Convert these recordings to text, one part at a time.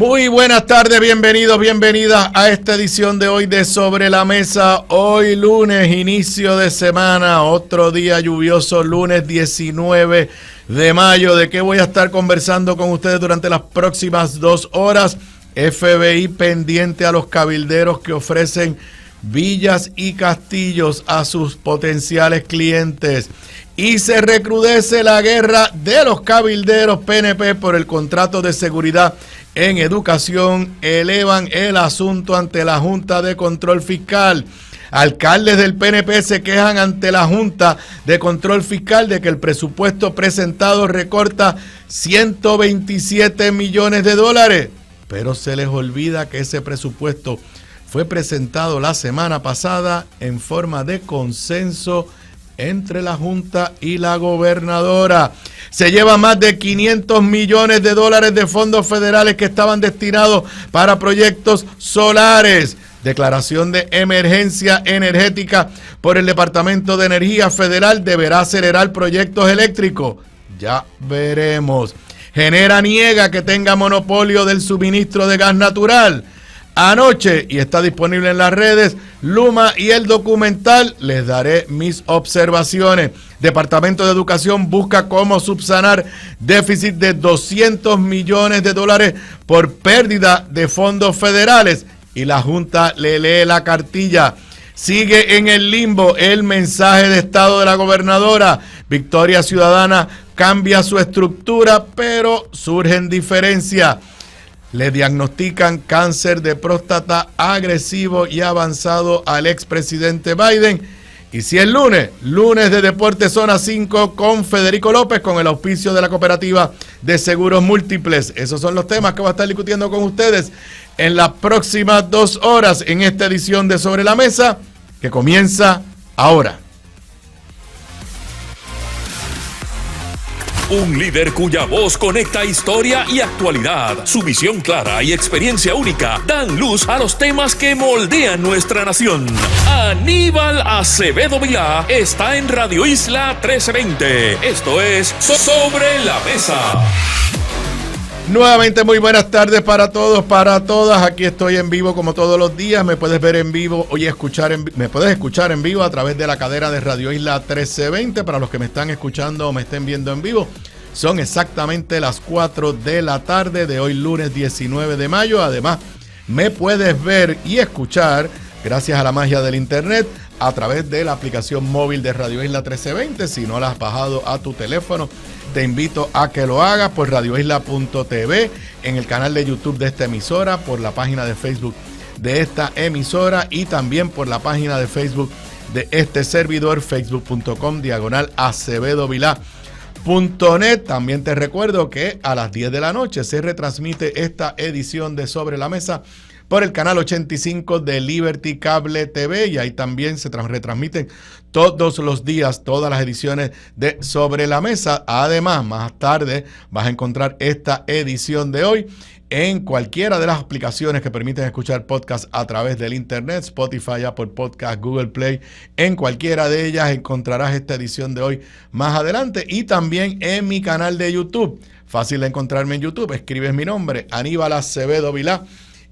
Muy buenas tardes, bienvenidos, bienvenidas a esta edición de hoy de Sobre la Mesa. Hoy lunes, inicio de semana, otro día lluvioso, lunes 19 de mayo. ¿De qué voy a estar conversando con ustedes durante las próximas 2 horas? FBI pendiente a los cabilderos que ofrecen villas y castillos a sus potenciales clientes. Y se recrudece la guerra de los cabilderos PNP por el contrato de seguridad en educación. Elevan el asunto ante la Junta de Control Fiscal. Alcaldes del PNP se quejan ante la Junta de Control Fiscal de que el presupuesto presentado recorta 127 millones de dólares. Pero se les olvida que ese presupuesto fue presentado la semana pasada en forma de consenso entre la Junta y la gobernadora. Se lleva más de 500 millones de dólares de fondos federales que estaban destinados para proyectos solares. Declaración de emergencia energética por el Departamento de Energía Federal deberá acelerar proyectos eléctricos. Ya veremos. Genera niega que tenga monopolio del suministro de gas natural. Anoche, y está disponible en las redes, Luma y el documental, les daré mis observaciones. Departamento de Educación busca cómo subsanar déficit de 200 millones de dólares por pérdida de fondos federales. Y la Junta le lee la cartilla. Sigue en el limbo el mensaje de estado de la gobernadora. Victoria Ciudadana cambia su estructura, pero surgen diferencias. Le diagnostican cáncer de próstata agresivo y avanzado al expresidente Biden. Y si es lunes de Deportes Zona 5 con Federico López, con el auspicio de la Cooperativa de Seguros Múltiples. Esos son los temas que voy a estar discutiendo con ustedes en las próximas 2 horas en esta edición de Sobre la Mesa, que comienza ahora. Un líder cuya voz conecta historia y actualidad. Su visión clara y experiencia única dan luz a los temas que moldean nuestra nación. Aníbal Acevedo Vilá está en Radio Isla 1320. Esto es Sobre la Mesa. Nuevamente muy buenas tardes para todos, para todas. Aquí estoy en vivo como todos los días. Me puedes ver en vivo y me puedes escuchar en vivo a través de la cadena de Radio Isla 1320. Para los que me están escuchando o me estén viendo en vivo, son exactamente las 4 de la tarde de hoy lunes 19 de mayo. Además, me puedes ver y escuchar gracias a la magia del internet a través de la aplicación móvil de Radio Isla 1320. Si no la has bajado a tu teléfono, te invito a que lo hagas por radioisla.tv, en el canal de YouTube de esta emisora, por la página de Facebook de esta emisora y también por la página de Facebook de este servidor, facebook.com/AcevedoVilá.net. También te recuerdo que a las 10 de la noche se retransmite esta edición de Sobre la Mesa por el canal 85 de Liberty Cable TV, y ahí también se retransmiten todos los días todas las ediciones de Sobre la Mesa. Además, más tarde vas a encontrar esta edición de hoy en cualquiera de las aplicaciones que permiten escuchar podcasts a través del internet, Spotify, Apple Podcast, Google Play. En cualquiera de ellas encontrarás esta edición de hoy más adelante, y también en mi canal de YouTube. Fácil de encontrarme en YouTube, escribes mi nombre, Aníbal Acevedo Vilá,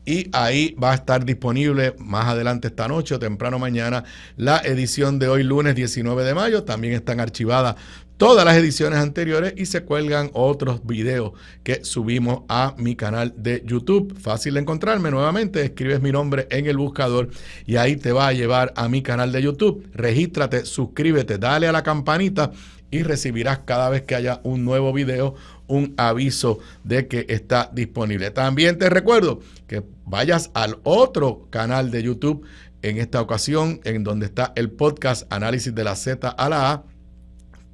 y ahí va a estar disponible más adelante esta noche o temprano mañana la edición de hoy lunes 19 de mayo. También están archivadas todas las ediciones anteriores y se cuelgan otros videos que subimos a mi canal de YouTube. Fácil de encontrarme nuevamente, escribes mi nombre en el buscador y ahí te va a llevar a mi canal de YouTube. Regístrate, suscríbete, dale a la campanita y recibirás cada vez que haya un nuevo video un aviso de que está disponible. También te recuerdo que vayas al otro canal de YouTube, en esta ocasión en donde está el podcast Análisis de la Z a la A,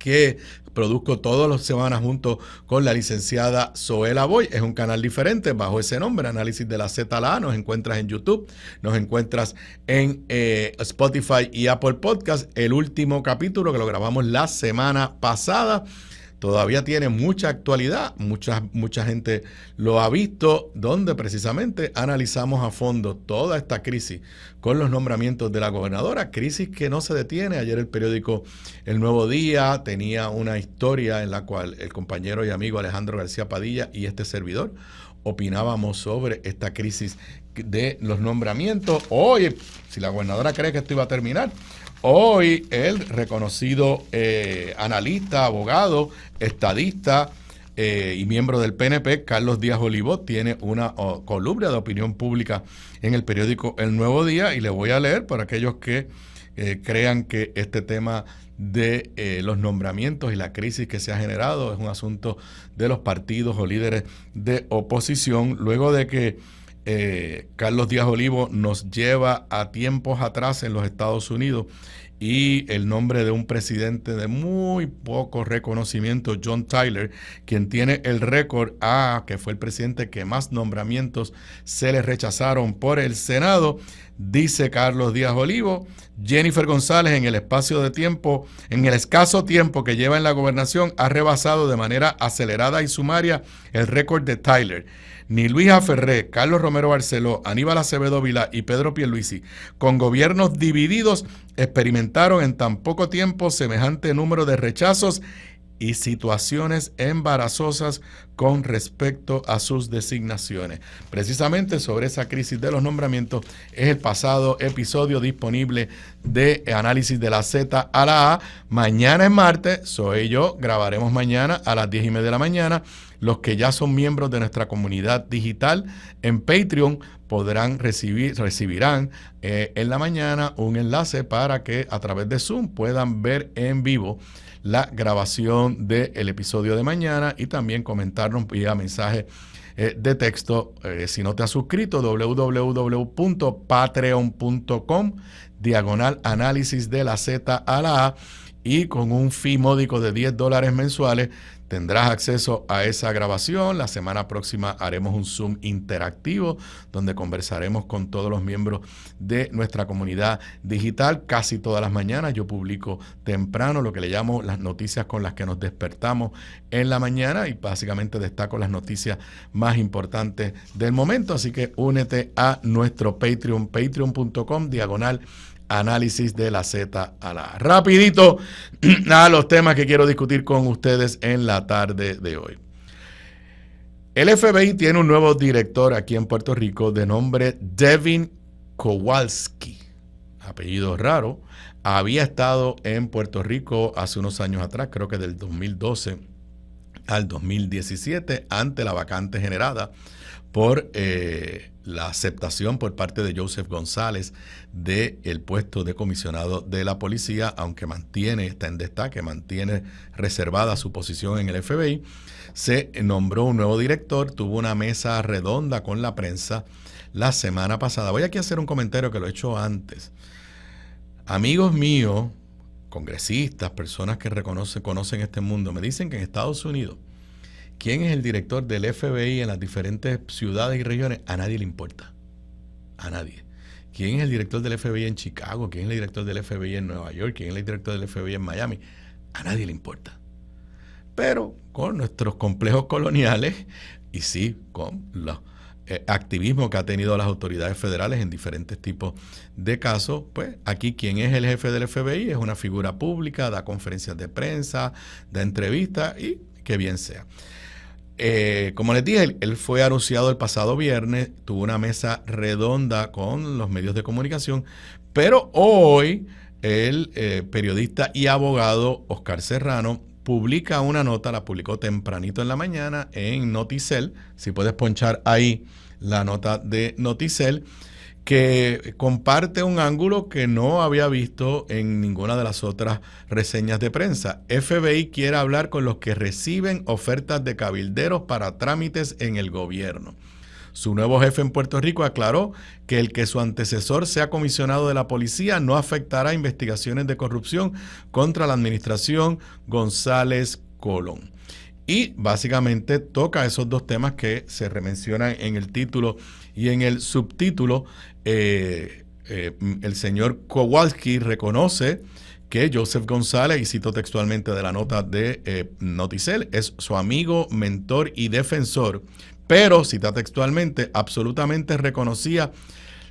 que produzco todas las semanas junto con la licenciada Zoela Boy. Es un canal diferente bajo ese nombre, Análisis de la Z a la A. Nos encuentras en YouTube, nos encuentras en Spotify y Apple Podcast. El último capítulo que lo grabamos la semana pasada todavía tiene mucha actualidad, mucha gente lo ha visto, donde precisamente analizamos a fondo toda esta crisis con los nombramientos de la gobernadora, crisis que no se detiene. Ayer el periódico El Nuevo Día tenía una historia en la cual el compañero y amigo Alejandro García Padilla y este servidor opinábamos sobre esta crisis de los nombramientos. Hoy, si la gobernadora cree que esto iba a terminar, hoy el reconocido analista, abogado, estadista y miembro del PNP, Carlos Díaz Olivo, tiene una columna de opinión pública en el periódico El Nuevo Día, y le voy a leer para aquellos que crean que este tema de los nombramientos y la crisis que se ha generado es un asunto de los partidos o líderes de oposición, luego de que Carlos Díaz Olivo nos lleva a tiempos atrás en los Estados Unidos y el nombre de un presidente de muy poco reconocimiento, John Tyler, quien tiene el récord que fue el presidente que más nombramientos se le rechazaron por el Senado. Dice Carlos Díaz Olivo: Jennifer González en el escaso tiempo que lleva en la gobernación ha rebasado de manera acelerada y sumaria el récord de Tyler. Ni Luisa Ferré, Carlos Romero Barceló, Aníbal Acevedo Vilá y Pedro Pierluisi, con gobiernos divididos, experimentaron en tan poco tiempo semejante número de rechazos y situaciones embarazosas con respecto a sus designaciones. Precisamente sobre esa crisis de los nombramientos es el pasado episodio disponible de Análisis de la Z a la A. Mañana es martes, soy yo, grabaremos mañana a las 10:30 de la mañana. Los que ya son miembros de nuestra comunidad digital en Patreon recibirán en la mañana un enlace para que a través de Zoom puedan ver en vivo la grabación del episodio de mañana y también comentarnos vía mensaje de texto. Si no te has suscrito, www.patreon.com/análisis de la Z a la A, y con un fee módico de $10 mensuales tendrás acceso a esa grabación. La semana próxima haremos un Zoom interactivo donde conversaremos con todos los miembros de nuestra comunidad digital. Casi todas las mañanas yo publico temprano lo que le llamo las noticias con las que nos despertamos en la mañana, y básicamente destaco las noticias más importantes del momento. Así que únete a nuestro Patreon, patreon.com/análisis de la Z a la A. Rapidito a los temas que quiero discutir con ustedes en la tarde de hoy. El FBI tiene un nuevo director aquí en Puerto Rico de nombre Devin Kowalski, apellido raro. Había estado en Puerto Rico hace unos años atrás, creo que del 2012 al 2017, ante la vacante generada por la aceptación por parte de Joseph González del puesto de comisionado de la policía, aunque está en destaque, mantiene reservada su posición en el FBI. Se nombró un nuevo director, tuvo una mesa redonda con la prensa la semana pasada. Voy aquí a hacer un comentario que lo he hecho antes. Amigos míos, congresistas, personas que conocen este mundo, me dicen que en Estados Unidos, ¿quién es el director del FBI en las diferentes ciudades y regiones? A nadie le importa. A nadie. ¿Quién es el director del FBI en Chicago? ¿Quién es el director del FBI en Nueva York? ¿Quién es el director del FBI en Miami? A nadie le importa. Pero con nuestros complejos coloniales y sí, con los activismo que ha tenido las autoridades federales en diferentes tipos de casos, pues aquí quien es el jefe del FBI es una figura pública, da conferencias de prensa, da entrevistas y que bien sea. Como les dije, él fue anunciado el pasado viernes, tuvo una mesa redonda con los medios de comunicación, pero hoy el periodista y abogado Oscar Serrano publica una nota, la publicó tempranito en la mañana en Noticel, si puedes ponchar ahí la nota de Noticel, que comparte un ángulo que no había visto en ninguna de las otras reseñas de prensa. FBI quiere hablar con los que reciben ofertas de cabilderos para trámites en el gobierno. Su nuevo jefe en Puerto Rico aclaró que el que su antecesor sea comisionado de la policía no afectará investigaciones de corrupción contra la administración González Colón. Y básicamente toca esos dos temas que se remencionan en el título y en el subtítulo. El señor Kowalski reconoce que Joseph González, y cito textualmente de la nota de Noticel, es su amigo, mentor y defensor, pero, cita textualmente, absolutamente reconocía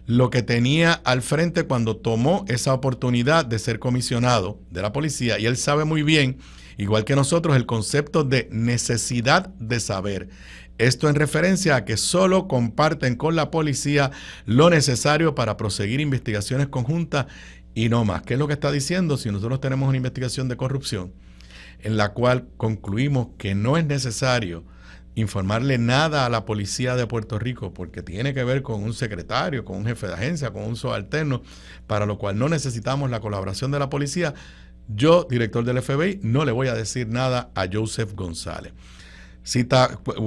lo que tenía al frente cuando tomó esa oportunidad de ser comisionado de la policía, y él sabe muy bien, igual que nosotros, el concepto de necesidad de saber. Esto en referencia a que solo comparten con la policía lo necesario para proseguir investigaciones conjuntas y no más. ¿Qué es lo que está diciendo? Si nosotros tenemos una investigación de corrupción en la cual concluimos que no es necesario informarle nada a la policía de Puerto Rico porque tiene que ver con un secretario, con un jefe de agencia, con un subalterno, para lo cual no necesitamos la colaboración de la policía, yo, director del FBI, no le voy a decir nada a Joseph González.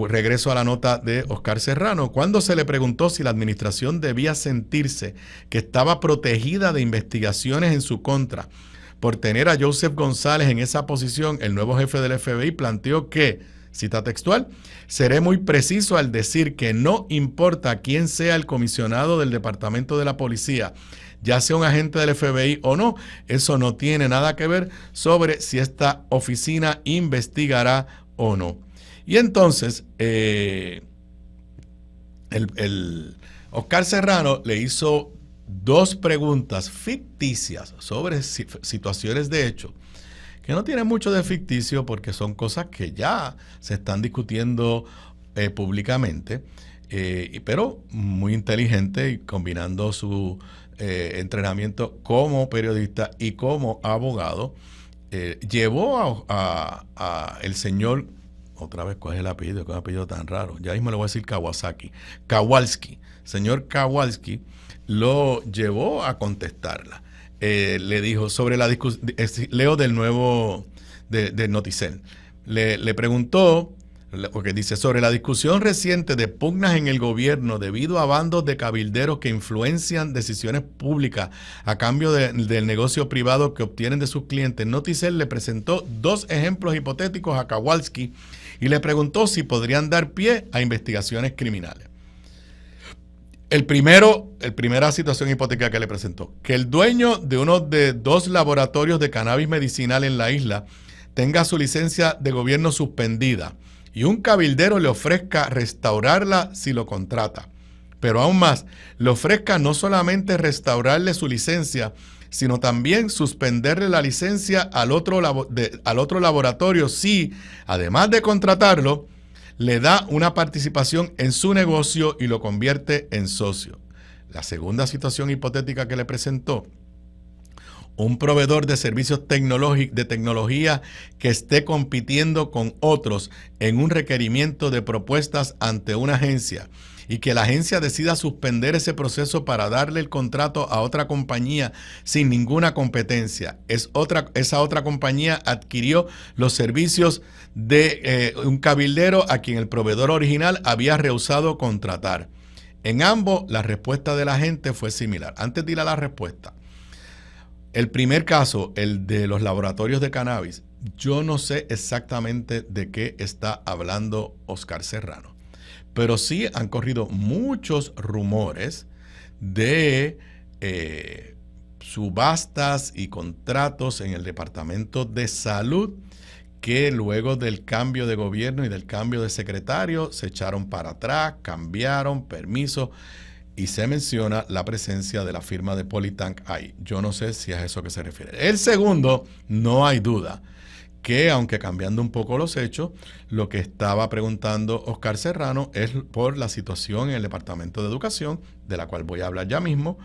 Regreso a la nota de Oscar Serrano. Cuando se le preguntó si la administración debía sentirse que estaba protegida de investigaciones en su contra por tener a Joseph González en esa posición, el nuevo jefe del FBI planteó que, cita textual, seré muy preciso al decir que no importa quién sea el comisionado del Departamento de la Policía, ya sea un agente del FBI o no, eso no tiene nada que ver sobre si esta oficina investigará o no. Y entonces, Oscar Serrano le hizo dos preguntas ficticias sobre situaciones de hecho, que no tienen mucho de ficticio porque son cosas que ya se están discutiendo públicamente, pero muy inteligente y combinando su entrenamiento como periodista y como abogado, llevó a el señor, otra vez, ¿cuál es el apellido? ¿Qué es un apellido tan raro? Ya mismo le voy a decir Kowalski. Señor Kowalski lo llevó a contestarla. Le dijo sobre la discusión, leo del nuevo, del Noticel, le preguntó, porque dice, sobre la discusión reciente de pugnas en el gobierno debido a bandos de cabilderos que influencian decisiones públicas a cambio del negocio privado que obtienen de sus clientes, Noticel le presentó dos ejemplos hipotéticos a Kowalski y le preguntó si podrían dar pie a investigaciones criminales. Primera situación hipotética que le presentó, que el dueño de uno de dos laboratorios de cannabis medicinal en la isla tenga su licencia de gobierno suspendida y un cabildero le ofrezca restaurarla si lo contrata. Pero aún más, le ofrezca no solamente restaurarle su licencia, sino también suspenderle la licencia al otro laboratorio si, además de contratarlo, le da una participación en su negocio y lo convierte en socio. La segunda situación hipotética que le presentó, un proveedor de servicios de tecnología que esté compitiendo con otros en un requerimiento de propuestas ante una agencia y que la agencia decida suspender ese proceso para darle el contrato a otra compañía sin ninguna competencia. Esa otra compañía adquirió los servicios de un cabildero a quien el proveedor original había rehusado contratar. En ambos, la respuesta de la gente fue similar. Antes de ir a la respuesta, el primer caso, el de los laboratorios de cannabis, yo no sé exactamente de qué está hablando Oscar Serrano, pero sí han corrido muchos rumores de subastas y contratos en el Departamento de Salud que luego del cambio de gobierno y del cambio de secretario se echaron para atrás, cambiaron permisos. Y se menciona la presencia de la firma de Polytank ahí. Yo no sé si es a eso que se refiere. El segundo, no hay duda que, aunque cambiando un poco los hechos, lo que estaba preguntando Oscar Serrano es por la situación en el Departamento de Educación, de la cual voy a hablar ya mismo,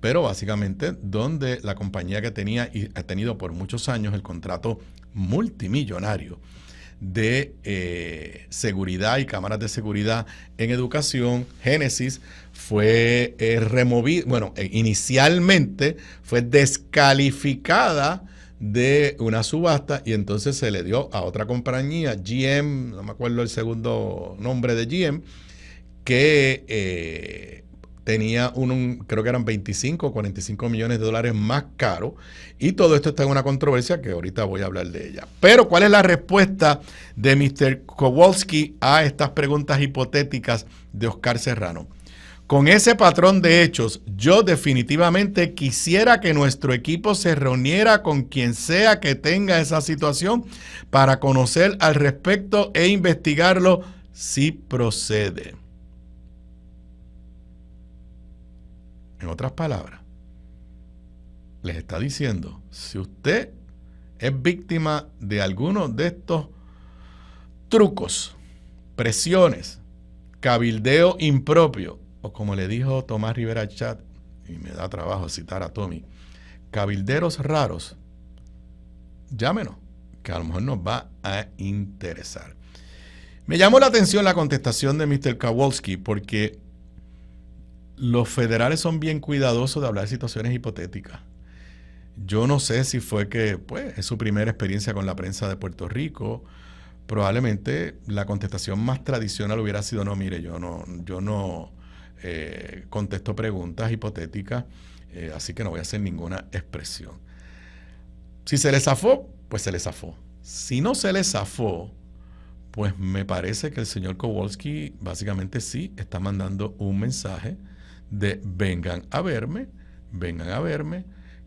pero básicamente donde la compañía que tenía y ha tenido por muchos años el contrato multimillonario de seguridad y cámaras de seguridad en educación, Génesis, fue removida, inicialmente fue descalificada de una subasta y entonces se le dio a otra compañía, GM, no me acuerdo el segundo nombre de GM, que tenía creo que eran 25 o 45 millones de dólares más caro, y todo esto está en una controversia que ahorita voy a hablar de ella. Pero ¿cuál es la respuesta de Mr. Kowalski a estas preguntas hipotéticas de Oscar Serrano? Con ese patrón de hechos, yo definitivamente quisiera que nuestro equipo se reuniera con quien sea que tenga esa situación para conocer al respecto e investigarlo si procede. En otras palabras, les está diciendo, si usted es víctima de alguno de estos trucos, presiones cabildeo impropio, o como le dijo Tomás Rivera Chat, y me da trabajo citar a Tommy, cabilderos raros, llámenos, que a lo mejor nos va a interesar. Me llamó la atención la contestación de Mr. Kowalski, porque los federales son bien cuidadosos de hablar de situaciones hipotéticas. Yo no sé si fue que pues, es su primera experiencia con la prensa de Puerto Rico. Probablemente la contestación más tradicional hubiera sido, no, mire, yo no contesto preguntas hipotéticas, así que no voy a hacer ninguna expresión. Si se le zafó, pues se le zafó. Si no se le zafó, pues me parece que el señor Kowalski básicamente sí está mandando un mensaje de vengan a verme,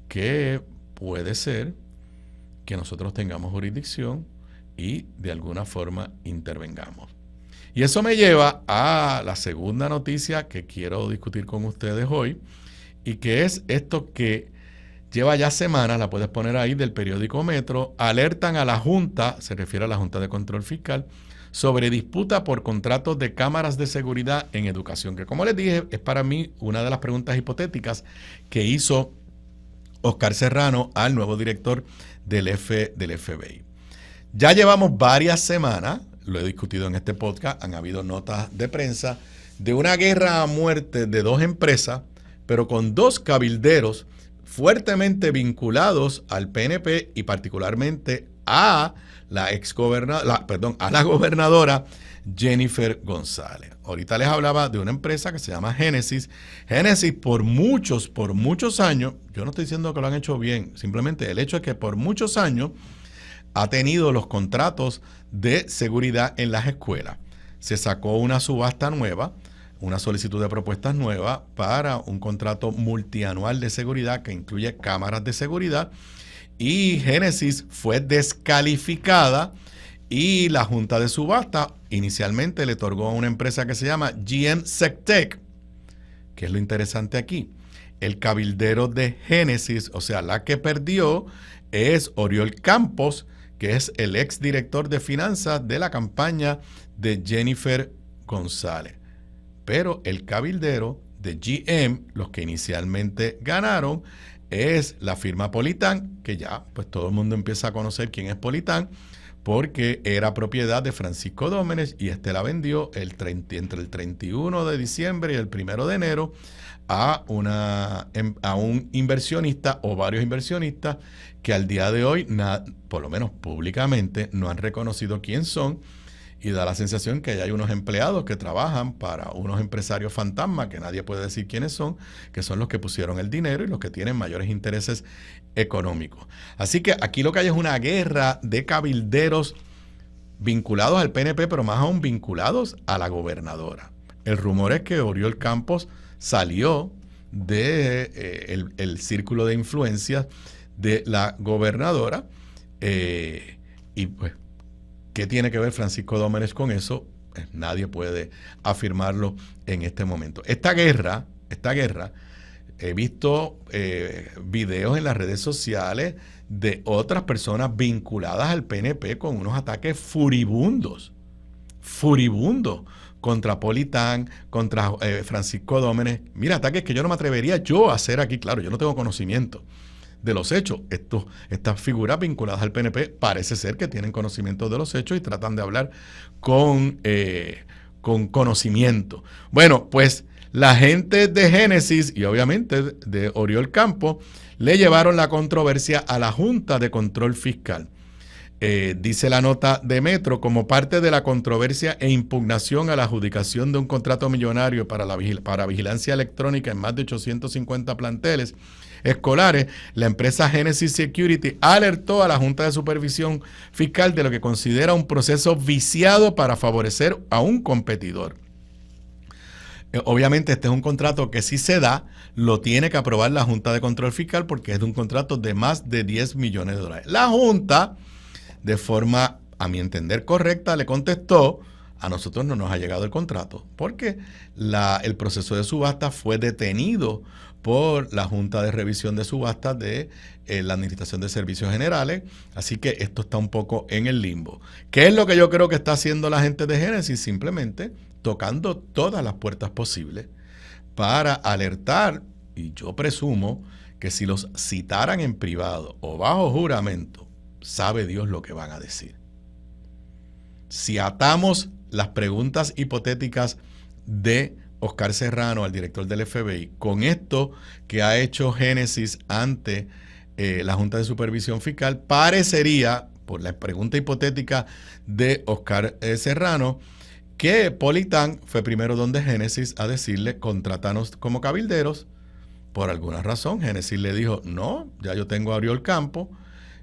que puede ser que nosotros tengamos jurisdicción y de alguna forma intervengamos. Y eso me lleva a la segunda noticia que quiero discutir con ustedes hoy, y que es esto que lleva ya semanas, la puedes poner ahí, del periódico Metro. Alertan a la Junta, se refiere a la Junta de Control Fiscal, sobre disputa por contratos de cámaras de seguridad en educación, que como les dije, es para mí una de las preguntas hipotéticas que hizo Oscar Serrano al nuevo director del FBI. Ya llevamos varias semanas, lo he discutido en este podcast, han habido notas de prensa de una guerra a muerte de dos empresas, pero con dos cabilderos fuertemente vinculados al PNP y particularmente a la gobernadora Jennifer González. Ahorita les hablaba de una empresa que se llama Génesis. Génesis por muchos años, yo no estoy diciendo que lo han hecho bien, simplemente el hecho es que por muchos años ha tenido los contratos de seguridad en las escuelas. Se sacó una subasta nueva, una solicitud de propuestas nueva para un contrato multianual de seguridad que incluye cámaras de seguridad, y Génesis fue descalificada y la Junta de Subasta inicialmente le otorgó a una empresa que se llama GM Sectec, que es lo interesante aquí. El cabildero de Génesis, o sea, la que perdió, es Oriol Campos, que es el exdirector de finanzas de la campaña de Jennifer González. Pero el cabildero de GM, los que inicialmente ganaron, es la firma Politán, que ya pues todo el mundo empieza a conocer quién es Politán, porque era propiedad de Francisco Dómenes y este la vendió entre el 31 de diciembre y el 1 de enero a un inversionista o varios inversionistas que al día de hoy, por lo menos públicamente, no han reconocido quién son, y da la sensación que hay unos empleados que trabajan para unos empresarios fantasma que nadie puede decir quiénes son, que son los que pusieron el dinero y los que tienen mayores intereses económicos. Así que aquí lo que hay es una guerra de cabilderos vinculados al PNP, pero más aún vinculados a la gobernadora. El rumor es que Oriol Campos salió del círculo de influencias de la gobernadora, y pues ¿qué tiene que ver Francisco Dómenes con eso? Pues nadie puede afirmarlo en este momento. Esta guerra, he visto videos en las redes sociales de otras personas vinculadas al PNP con unos ataques furibundos contra Politán, contra Francisco Dómenes. Mira, ataques que yo no me atrevería yo a hacer aquí. Claro, yo no tengo conocimiento de los hechos. Estas figuras vinculadas al PNP parece ser que tienen conocimiento de los hechos y tratan de hablar con conocimiento. Bueno, pues la gente de Génesis y obviamente de Oriol Campos le llevaron la controversia a la Junta de Control Fiscal. Dice la nota de Metro, como parte de la controversia e impugnación a la adjudicación de un contrato millonario para vigilancia electrónica en más de 850 planteles escolares, la empresa Genesis Security alertó a la Junta de Supervisión Fiscal de lo que considera un proceso viciado para favorecer a un competidor. Obviamente este es un contrato que si se da, lo tiene que aprobar la Junta de Control Fiscal porque es de un contrato de más de 10 millones de dólares. La Junta, de forma, a mi entender, correcta, le contestó: a nosotros no nos ha llegado el contrato, porque el proceso de subasta fue detenido por la Junta de Revisión de Subastas de la Administración de Servicios Generales, así que esto está un poco en el limbo. ¿Qué es lo que yo creo que está haciendo la gente de Génesis? Simplemente tocando todas las puertas posibles para alertar, y yo presumo que si los citaran en privado o bajo juramento, sabe Dios lo que van a decir. Si atamos las preguntas hipotéticas de Oscar Serrano, al director del FBI, con esto que ha hecho Génesis ante la Junta de Supervisión Fiscal, parecería, por la pregunta hipotética de Oscar Serrano, que Politán fue primero donde Génesis a decirle, contrátanos como cabilderos. Por alguna razón, Génesis le dijo, no, ya yo tengo a Oriol Campo,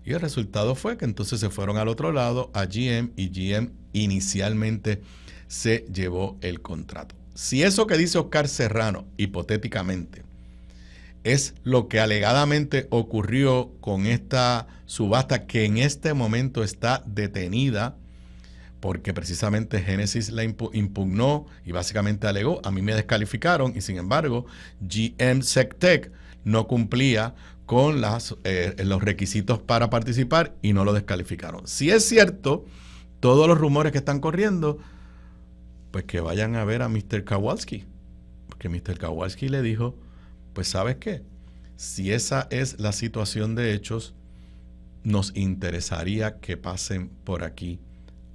y el resultado fue que entonces se fueron al otro lado, a GM, y GM inicialmente se llevó el contrato. Si eso que dice Oscar Serrano, hipotéticamente, es lo que alegadamente ocurrió con esta subasta que en este momento está detenida, porque precisamente Génesis la impugnó y básicamente alegó, a mí me descalificaron, y sin embargo GM SecTech no cumplía con los requisitos para participar y no lo descalificaron. Si es cierto, todos los rumores que están corriendo, pues que vayan a ver a Mr. Kowalski, porque Mr. Kowalski le dijo, pues ¿sabes qué? Si esa es la situación de hechos, nos interesaría que pasen por aquí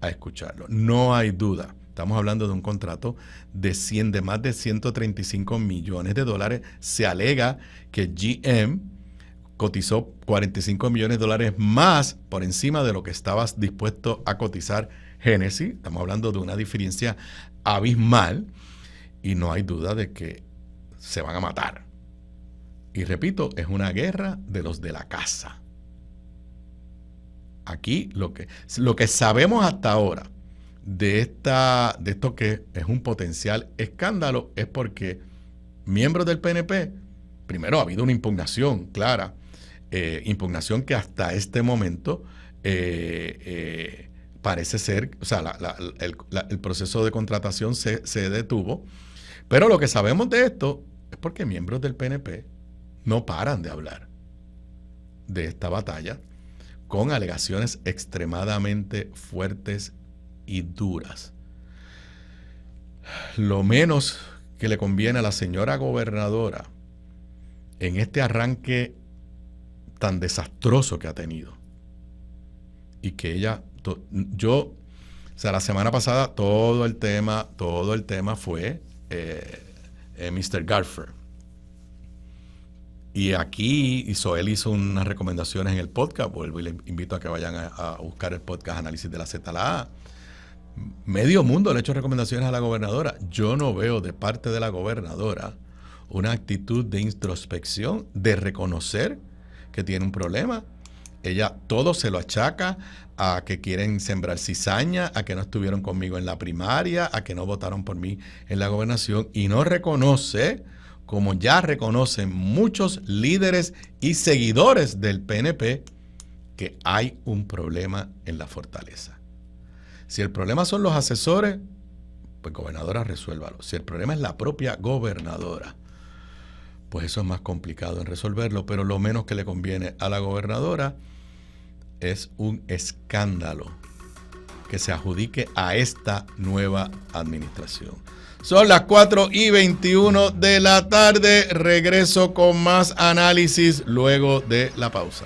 a escucharlo. No hay duda. Estamos hablando de un contrato de más de 135 millones de dólares. Se alega que GM cotizó 45 millones de dólares más por encima de lo que estaba dispuesto a cotizar Génesis. Estamos hablando de una diferencia abismal y no hay duda de que se van a matar. Y repito, es una guerra de los de la casa. Aquí lo que sabemos hasta ahora de esto que es un potencial escándalo es porque miembros del PNP, primero ha habido una impugnación clara, impugnación que hasta este momento parece ser, o sea, el proceso de contratación se detuvo, pero lo que sabemos de esto es porque miembros del PNP no paran de hablar de esta batalla, con alegaciones extremadamente fuertes y duras. Lo menos que le conviene a la señora gobernadora en este arranque tan desastroso que ha tenido, y que ella, la semana pasada todo el tema fue Mr. Garfer. Y aquí él hizo unas recomendaciones en el podcast, vuelvo y les invito a que vayan a buscar el podcast Análisis de la Z a la A. Medio mundo le ha hecho recomendaciones a la gobernadora. Yo no veo de parte de la gobernadora una actitud de introspección, de reconocer que tiene un problema. Ella todo se lo achaca a que quieren sembrar cizaña, a que no estuvieron conmigo en la primaria, a que no votaron por mí en la gobernación, y no reconoce, como ya reconocen muchos líderes y seguidores del PNP, que hay un problema en la fortaleza. Si el problema son los asesores, pues gobernadora, resuélvalo. Si el problema es la propia gobernadora, pues eso es más complicado en resolverlo, pero lo menos que le conviene a la gobernadora es un escándalo que se adjudique a esta nueva administración. Son las 4:21 de la tarde. Regreso con más análisis luego de la pausa.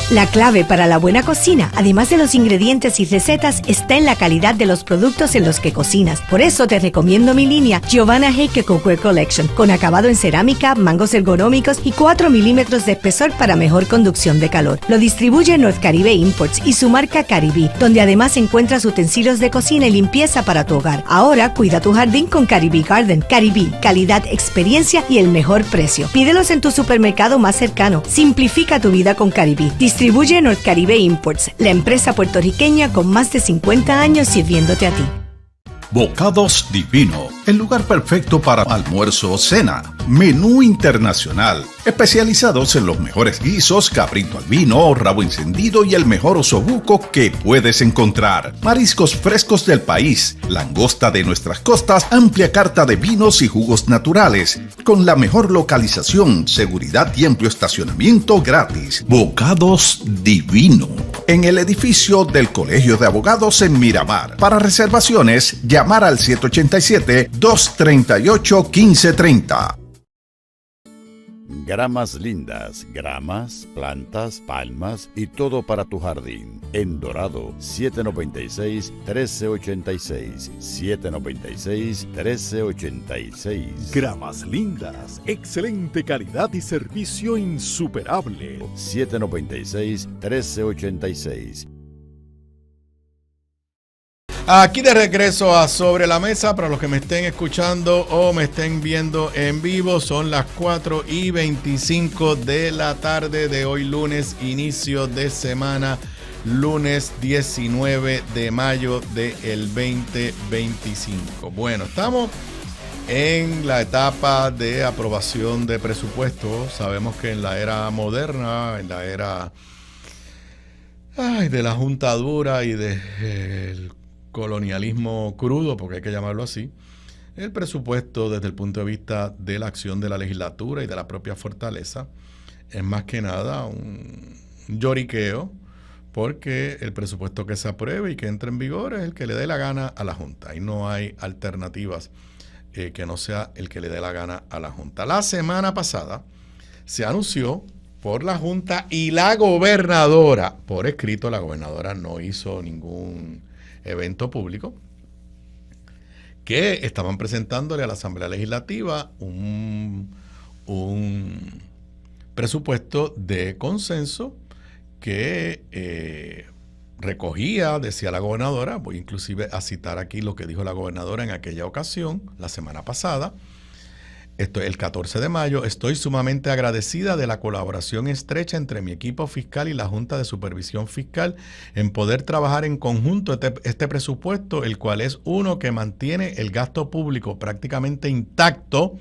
La clave para la buena cocina, además de los ingredientes y recetas, está en la calidad de los productos en los que cocinas. Por eso te recomiendo mi línea Giovanna Heike Cookware Collection, con acabado en cerámica, mangos ergonómicos y 4 milímetros de espesor para mejor conducción de calor. Lo distribuye North Caribe Imports y su marca Caribe, donde además encuentras utensilios de cocina y limpieza para tu hogar. Ahora cuida tu jardín con Caribe Garden. Caribe, calidad, experiencia y el mejor precio. Pídelos en tu supermercado más cercano. Simplifica tu vida con Caribe. Distribuye North Caribe Imports, la empresa puertorriqueña con más de 50 años sirviéndote a ti. Bocados Divino, el lugar perfecto para almuerzo o cena. Menú internacional, especializados en los mejores guisos, cabrito al vino, rabo encendido y el mejor osobuco que puedes encontrar. Mariscos frescos del país, langosta de nuestras costas, amplia carta de vinos y jugos naturales, con la mejor localización, seguridad y amplio estacionamiento gratis. Bocados Divino, en el edificio del Colegio de Abogados en Miramar. Para reservaciones, llamar al 787-238-1530. Gramas lindas, gramas, plantas, palmas y todo para tu jardín. En Dorado, 796-1386. 796-1386. Gramas lindas, excelente calidad y servicio insuperable. 796-1386. Aquí de regreso a Sobre la Mesa, para los que me estén escuchando o me estén viendo en vivo, son las 4:25 de la tarde de hoy lunes, inicio de semana, lunes 19 de mayo del 2025. Bueno, estamos en la etapa de aprobación de presupuestos. Sabemos que en la era moderna, en la era de la juntadura y del colonialismo crudo, porque hay que llamarlo así, el presupuesto desde el punto de vista de la acción de la legislatura y de la propia fortaleza es más que nada un lloriqueo, porque el presupuesto que se apruebe y que entre en vigor es el que le dé la gana a la Junta y no hay alternativas que no sea el que le dé la gana a la Junta. La semana pasada se anunció por la Junta y la gobernadora, por escrito. La gobernadora no hizo ningún evento público, que estaban presentándole a la Asamblea Legislativa un presupuesto de consenso que recogía, decía la gobernadora, voy inclusive a citar aquí lo que dijo la gobernadora en aquella ocasión, la semana pasada. Esto es el 14 de mayo. Estoy sumamente agradecida de la colaboración estrecha entre mi equipo fiscal y la Junta de Supervisión Fiscal en poder trabajar en conjunto este presupuesto, el cual es uno que mantiene el gasto público prácticamente intacto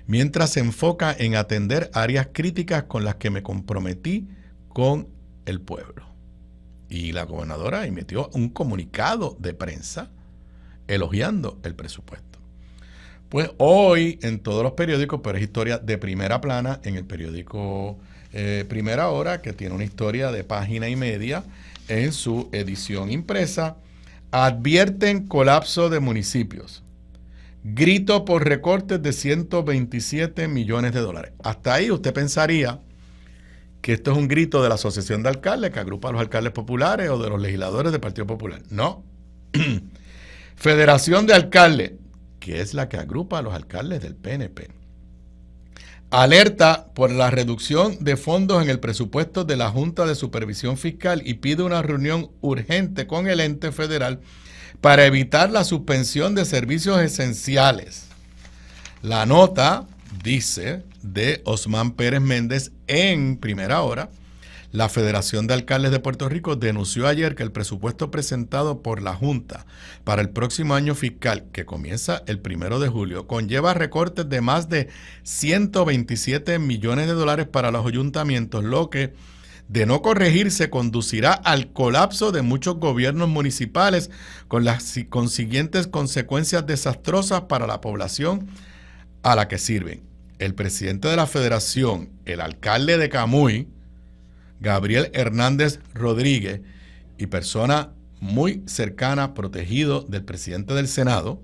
mientras se enfoca en atender áreas críticas con las que me comprometí con el pueblo. Y la gobernadora emitió un comunicado de prensa elogiando el presupuesto. Pues hoy en todos los periódicos, pero es historia de primera plana, en el periódico Primera Hora, que tiene una historia de página y media en su edición impresa, advierten colapso de municipios. Grito por recortes de 127 millones de dólares. Hasta ahí usted pensaría que esto es un grito de la Asociación de Alcaldes, que agrupa a los alcaldes populares o de los legisladores del Partido Popular. No. Federación de Alcaldes, que es la que agrupa a los alcaldes del PNP, alerta por la reducción de fondos en el presupuesto de la Junta de Supervisión Fiscal y pide una reunión urgente con el ente federal para evitar la suspensión de servicios esenciales. La nota dice de Osman Pérez Méndez en Primera Hora: la Federación de Alcaldes de Puerto Rico denunció ayer que el presupuesto presentado por la Junta para el próximo año fiscal, que comienza el 1 de julio, conlleva recortes de más de 127 millones de dólares para los ayuntamientos, lo que, de no corregirse, conducirá al colapso de muchos gobiernos municipales, con las consiguientes consecuencias desastrosas para la población a la que sirven. El presidente de la Federación, el alcalde de Camuy, Gabriel Hernández Rodríguez, y persona muy cercana, protegido del presidente del Senado,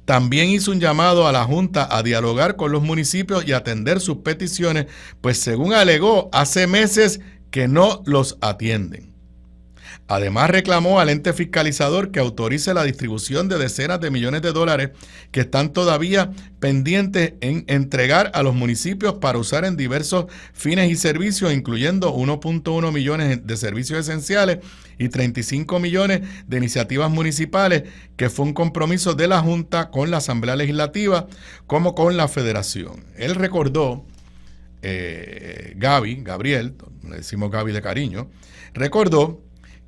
también hizo un llamado a la Junta a dialogar con los municipios y atender sus peticiones, pues según alegó, hace meses que no los atienden. Además, reclamó al ente fiscalizador que autorice la distribución de decenas de millones de dólares que están todavía pendientes en entregar a los municipios para usar en diversos fines y servicios, incluyendo 1.1 millones de servicios esenciales y 35 millones de iniciativas municipales, que fue un compromiso de la Junta con la Asamblea Legislativa como con la Federación. Él recordó, Gabriel, le decimos Gaby de cariño, recordó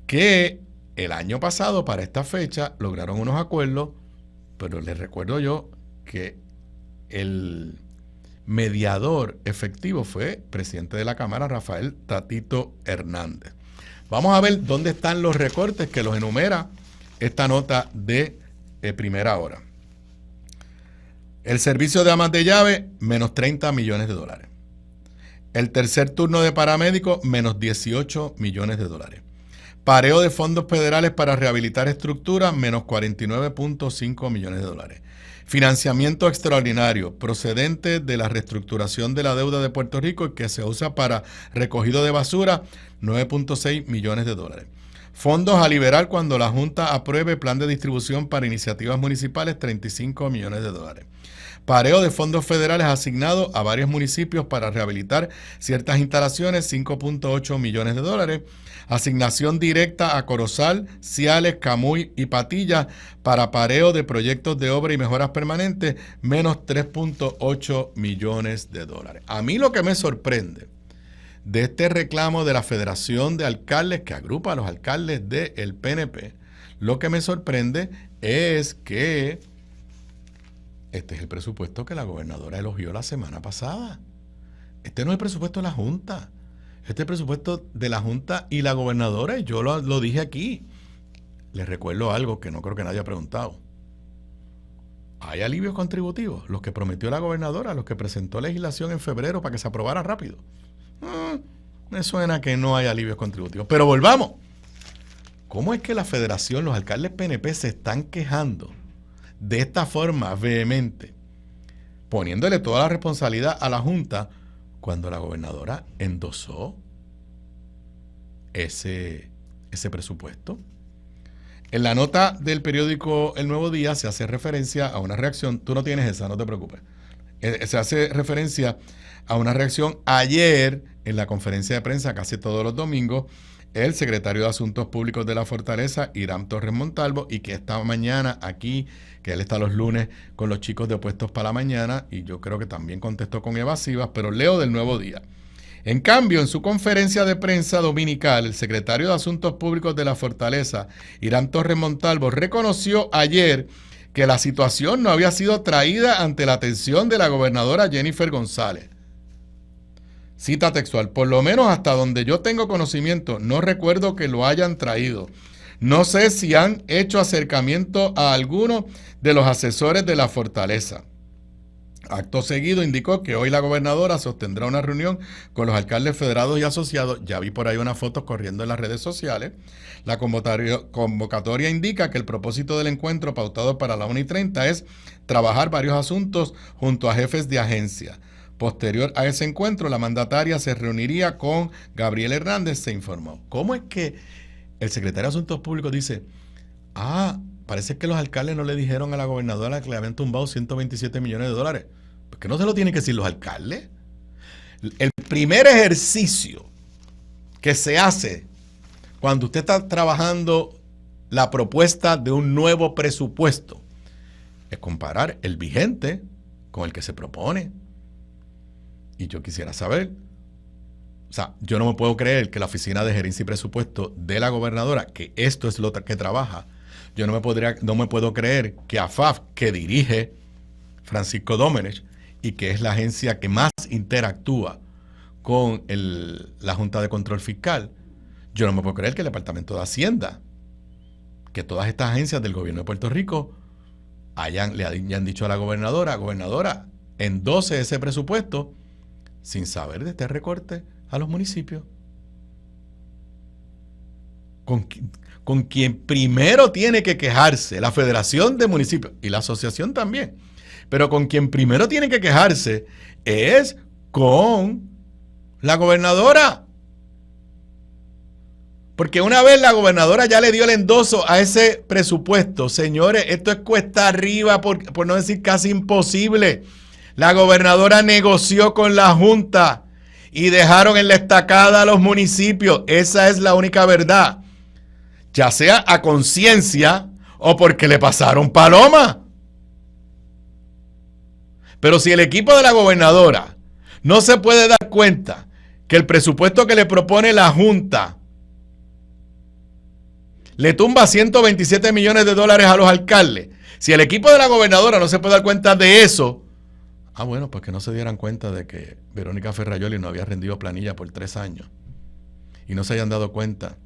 que el año pasado, para esta fecha, lograron unos acuerdos, pero les recuerdo yo que el mediador efectivo fue presidente de la Cámara, Rafael Tatito Hernández. Vamos a ver dónde están los recortes que los enumera esta nota de Primera Hora. El servicio de amas de llave, menos 30 millones de dólares. El tercer turno de paramédicos, menos 18 millones de dólares. Pareo de fondos federales para rehabilitar estructuras, menos 49.5 millones de dólares. Financiamiento extraordinario procedente de la reestructuración de la deuda de Puerto Rico y que se usa para recogido de basura, 9.6 millones de dólares. Fondos a liberar cuando la Junta apruebe plan de distribución para iniciativas municipales, 35 millones de dólares. Pareo de fondos federales asignados a varios municipios para rehabilitar ciertas instalaciones, 5.8 millones de dólares. Asignación directa a Corozal, Ciales, Camuy y Patillas para pareo de proyectos de obra y mejoras permanentes, menos 3.8 millones de dólares. A mí lo que me sorprende de este reclamo de la Federación de Alcaldes, que agrupa a los alcaldes del PNP, lo que me sorprende es que este es el presupuesto que la gobernadora elogió la semana pasada. Este no es el presupuesto de la Junta. Este es el presupuesto de la Junta y la gobernadora, y yo lo dije aquí. Les recuerdo algo que no creo que nadie ha preguntado. ¿Hay alivios contributivos? Los que prometió la gobernadora, los que presentó legislación en febrero para que se aprobara rápido. Me suena que no hay alivios contributivos. Pero volvamos. ¿Cómo es que la federación, los alcaldes PNP se están quejando de esta forma vehemente, poniéndole toda la responsabilidad a la Junta, cuando la gobernadora endosó ese presupuesto? En la nota del periódico El Nuevo Día se hace referencia a una reacción, tú no tienes esa, no te preocupes, se hace referencia a una reacción ayer en la conferencia de prensa, casi todos los domingos, el secretario de Asuntos Públicos de la Fortaleza, Hiram Torres Montalvo, y que esta mañana aquí, que él está los lunes con los chicos de Opuestos para la Mañana, y yo creo que también contestó con evasivas, pero leo del Nuevo Día. En cambio, en su conferencia de prensa dominical, el secretario de Asuntos Públicos de la Fortaleza, Hiram Torres Montalvo, reconoció ayer que la situación no había sido traída ante la atención de la gobernadora Jennifer González. Cita textual: por lo menos hasta donde yo tengo conocimiento, no recuerdo que lo hayan traído. No sé si han hecho acercamiento a alguno de los asesores de la Fortaleza. Acto seguido indicó que hoy la gobernadora sostendrá una reunión con los alcaldes federados y asociados. Ya vi por ahí unas fotos corriendo en las redes sociales. La convocatoria indica que el propósito del encuentro pautado para la 1:30 es trabajar varios asuntos junto a jefes de agencia. Posterior a ese encuentro, la mandataria se reuniría con Gabriel Hernández, se informó. ¿Cómo es que el secretario de Asuntos Públicos dice, parece que los alcaldes no le dijeron a la gobernadora que le habían tumbado 127 millones de dólares? ¿Por qué no se lo tienen que decir los alcaldes? El primer ejercicio que se hace cuando usted está trabajando la propuesta de un nuevo presupuesto es comparar el vigente con el que se propone. Y yo quisiera saber, yo no me puedo creer que la Oficina de Gerencia y Presupuesto de la gobernadora, que esto es lo que trabaja, yo no me puedo creer que AFAF, que dirige Francisco Domenech y que es la agencia que más interactúa con la Junta de Control Fiscal, yo no me puedo creer que el Departamento de Hacienda, que todas estas agencias del gobierno de Puerto Rico le hayan dicho a la gobernadora, endose ese presupuesto sin saber de este recorte a los municipios. Con quien primero tiene que quejarse la Federación de Municipios y la asociación también, pero con quien primero tiene que quejarse es con la gobernadora. Porque una vez la gobernadora ya le dio el endoso a ese presupuesto, señores, esto es cuesta arriba, por no decir casi imposible. La gobernadora negoció con la Junta y dejaron en la estacada a los municipios. Esa es la única verdad. Ya sea a conciencia o porque le pasaron paloma. Pero si el equipo de la gobernadora no se puede dar cuenta que el presupuesto que le propone la Junta le tumba 127 millones de dólares a los alcaldes, si el equipo de la gobernadora no se puede dar cuenta de eso, bueno, pues que no se dieran cuenta de que Verónica Ferrayoli no había rendido planilla por 3 años y no se hayan dado cuenta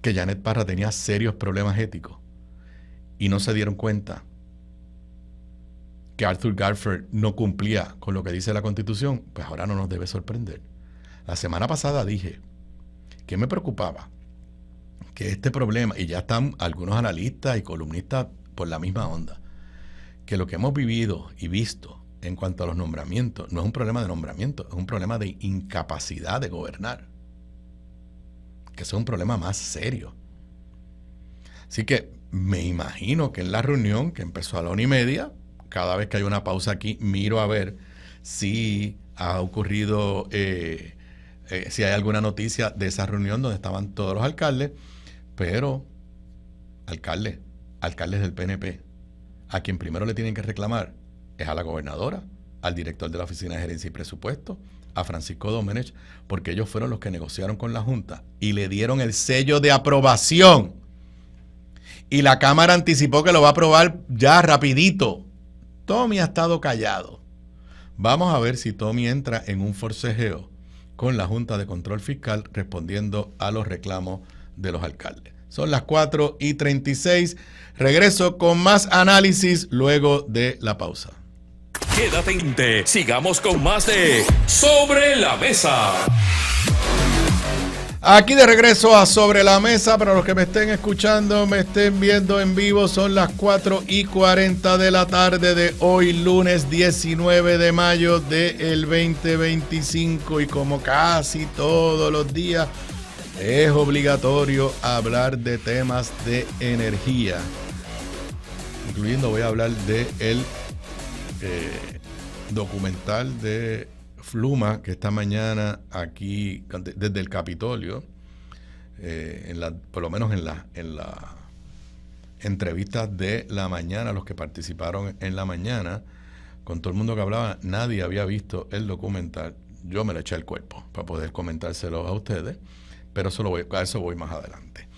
que Janet Parra tenía serios problemas éticos y no se dieron cuenta que Arthur Garfer no cumplía con lo que dice la Constitución, pues ahora no nos debe sorprender. La semana pasada dije ¿Qué me preocupaba? Que este problema, y ya están algunos analistas y columnistas por la misma onda, que lo que hemos vivido y visto en cuanto a los nombramientos no es un problema de nombramiento, es un problema de incapacidad de gobernar. Que eso es un problema más serio. Así que me imagino que en la reunión que empezó a la 1:30, cada vez que hay una pausa aquí, miro a ver si ha ocurrido, si hay alguna noticia de esa reunión donde estaban todos los alcaldes, pero alcaldes del PNP, a quien primero le tienen que reclamar es a la gobernadora, al director de la Oficina de Gerencia y Presupuesto, a Francisco Domenech, porque ellos fueron los que negociaron con la Junta y le dieron el sello de aprobación. Y la Cámara anticipó que lo va a aprobar ya rapidito. Tommy ha estado callado. Vamos a ver si Tommy entra en un forcejeo con la Junta de Control Fiscal respondiendo a los reclamos de los alcaldes. Son las 4:36. Regreso con más análisis luego de la pausa. Quédate, sigamos con más de Sobre la Mesa. Aquí de regreso a Sobre la Mesa. Para los que me estén escuchando, me estén viendo en vivo, son las 4:40 de la tarde de hoy, lunes 19 de mayo del 2025. Y como casi todos los días, es obligatorio hablar de temas de energía. Incluyendo, voy a hablar de el documental de Fluma, que esta mañana aquí desde el Capitolio, por lo menos en la entrevistas de la mañana, los que participaron en la mañana, con todo el mundo que hablaba, nadie había visto el documental. Yo me lo eché al cuerpo para poder comentárselo a ustedes, pero a eso voy más adelante.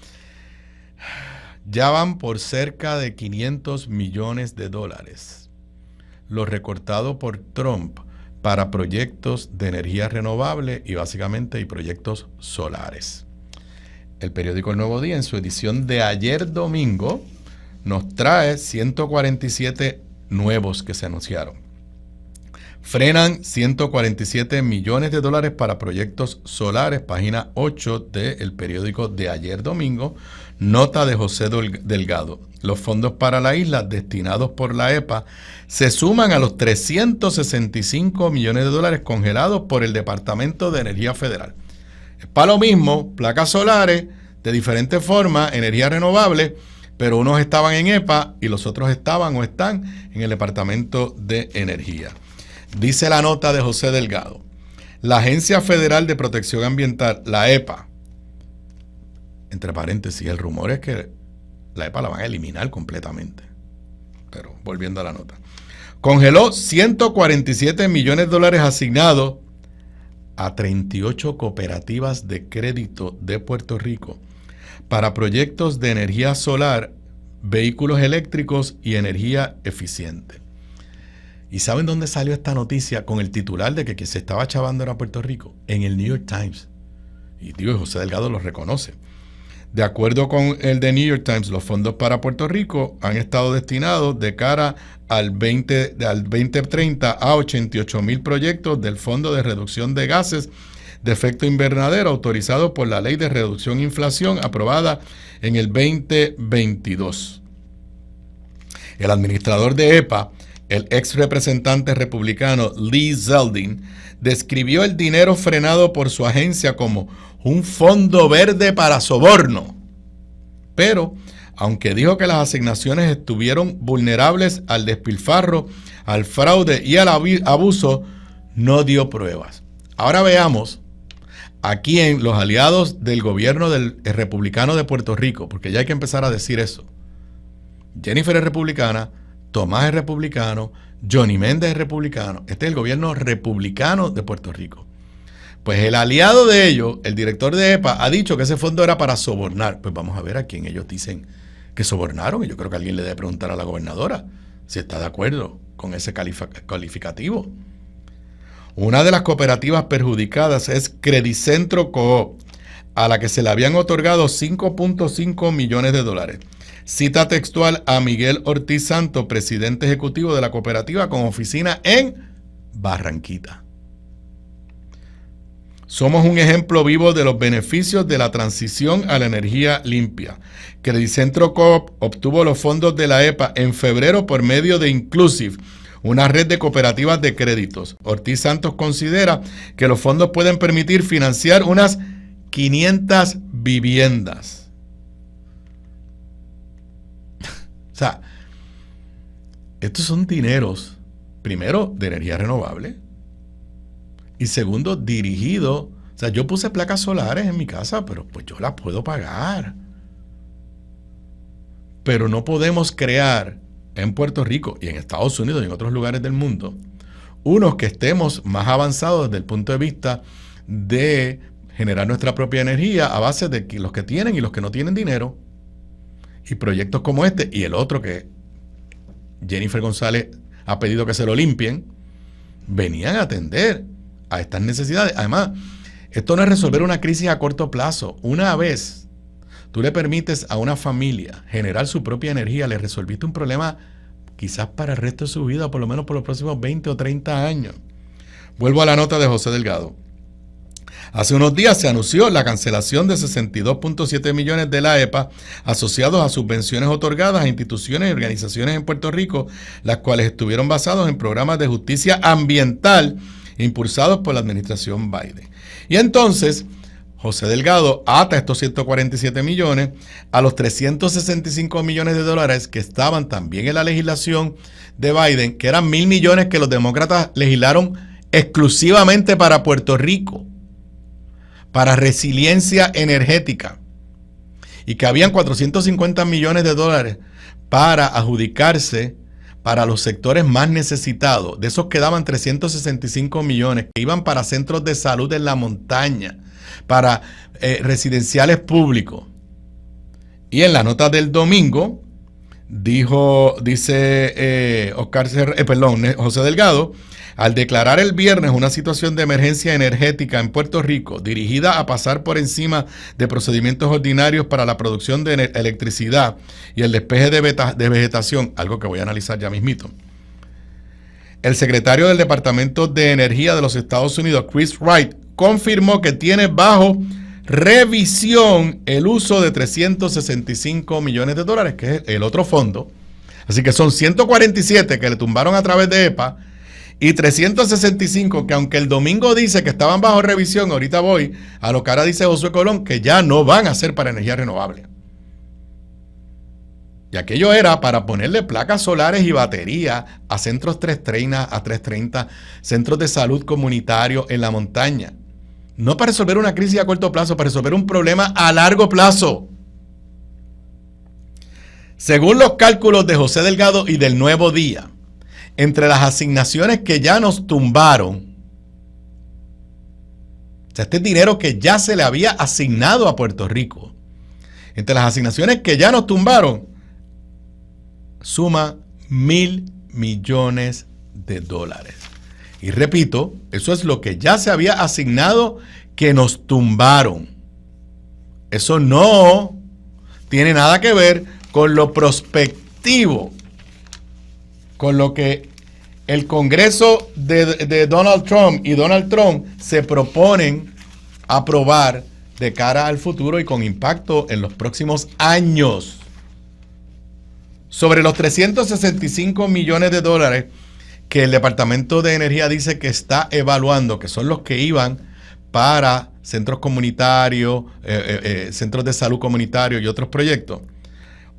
Ya van por cerca de $500 millones lo recortado por Trump para proyectos de energía renovable y básicamente proyectos solares. El periódico El Nuevo Día, en su edición de ayer domingo, nos trae 147 nuevos que se anunciaron. Frenan $147 millones para proyectos solares, página 8 del periódico de ayer domingo, nota de José Delgado. Los fondos para la isla destinados por la EPA se suman a los $365 millones congelados por el Departamento de Energía Federal. Es para lo mismo, placas solares de diferentes formas, energía renovable, pero unos estaban en EPA y los otros estaban o están en el Departamento de Energía. Dice la nota de José Delgado, la Agencia Federal de Protección Ambiental, la EPA, entre paréntesis, el rumor es que la EPA la van a eliminar completamente. Pero volviendo a la nota, congeló $147 millones asignados a 38 cooperativas de crédito de Puerto Rico para proyectos de energía solar, vehículos eléctricos y energía eficiente. ¿Y saben dónde salió esta noticia con el titular de que se estaba chavando era Puerto Rico? En el New York Times. Y digo, José Delgado lo reconoce. De acuerdo con el de New York Times, los fondos para Puerto Rico han estado destinados de cara al 2030 a 88,000 proyectos del Fondo de Reducción de Gases de Efecto Invernadero autorizado por la Ley de Reducción de Inflación aprobada en el 2022. El administrador de EPA, el ex representante republicano Lee Zeldin, describió el dinero frenado por su agencia como un fondo verde para soborno. Pero, aunque dijo que las asignaciones estuvieron vulnerables al despilfarro, al fraude y al abuso, no dio pruebas. Ahora veamos a quién los aliados del gobierno del republicano de Puerto Rico, porque ya hay que empezar a decir eso. Jennifer es republicana, Tomás es republicano, Johnny Méndez es republicano. Este es el gobierno republicano de Puerto Rico. Pues el aliado de ellos, el director de EPA, ha dicho que ese fondo era para sobornar. Pues vamos a ver a quién ellos dicen que sobornaron. Y yo creo que alguien le debe preguntar a la gobernadora si está de acuerdo con ese calificativo. Una de las cooperativas perjudicadas es Credicentro Coop, a la que se le habían otorgado $5.5 millones. Cita textual a Miguel Ortiz Santo, presidente ejecutivo de la cooperativa con oficina en Barranquita. Somos un ejemplo vivo de los beneficios de la transición a la energía limpia. Credicentro Coop obtuvo los fondos de la EPA en febrero por medio de Inclusive, una red de cooperativas de créditos. Ortiz Santos considera que los fondos pueden permitir financiar unas 500 viviendas. O sea, estos son dineros, primero, de energía renovable, y segundo, dirigido. O sea, yo puse placas solares en mi casa, pero pues yo las puedo pagar. Pero no podemos crear en Puerto Rico y en Estados Unidos y en otros lugares del mundo unos que estemos más avanzados desde el punto de vista de generar nuestra propia energía a base de los que tienen y los que no tienen dinero. Y proyectos como este y el otro que Jennifer González ha pedido que se lo limpien, venían a atender a estas necesidades. Además, esto no es resolver una crisis a corto plazo. Una vez tú le permites a una familia generar su propia energía, le resolviste un problema quizás para el resto de su vida, o por lo menos por los próximos 20 o 30 años. Vuelvo a la nota de José Delgado. Hace unos días se anunció la cancelación de 62.7 millones de la EPA asociados a subvenciones otorgadas a instituciones y organizaciones en Puerto Rico, las cuales estuvieron basados en programas de justicia ambiental impulsados por la administración Biden. Y entonces, José Delgado ata estos 147 millones a los 365 millones de dólares que estaban también en la legislación de Biden, que eran 1,000 millones que los demócratas legislaron exclusivamente para Puerto Rico, para resiliencia energética, y que habían 450 millones de dólares para adjudicarse para los sectores más necesitados. De esos quedaban 365 millones que iban para centros de salud en la montaña, para residenciales públicos. Y en la nota del domingo dice José Delgado, al declarar el viernes una situación de emergencia energética en Puerto Rico dirigida a pasar por encima de procedimientos ordinarios para la producción de electricidad y el despeje de vegetación, algo que voy a analizar ya mismito. El secretario del Departamento de Energía de los Estados Unidos, Chris Wright, confirmó que tiene bajo revisión el uso de 365 millones de dólares, que es el otro fondo. Así que son 147 que le tumbaron a través de EPA y 365 que, aunque el domingo dice que estaban bajo revisión, ahorita voy a lo que ahora dice Josué Colón, que ya no van a ser para energía renovable. Y aquello era para ponerle placas solares y baterías a centros 330, centros de salud comunitarios en la montaña. No para resolver una crisis a corto plazo, para resolver un problema a largo plazo. Según los cálculos de José Delgado y del Nuevo Día, entre las asignaciones que ya nos tumbaron, o sea, este dinero que ya se le había asignado a Puerto Rico, entre las asignaciones que ya nos tumbaron, suma 1,000 millones de dólares. Y repito, eso es lo que ya se había asignado que nos tumbaron. Eso no tiene nada que ver con lo prospectivo, con lo que el Congreso de Donald Trump y Donald Trump se proponen aprobar de cara al futuro y con impacto en los próximos años. Sobre los 365 millones de dólares que el Departamento de Energía dice que está evaluando, que son los que iban para centros comunitarios, centros de salud comunitarios y otros proyectos.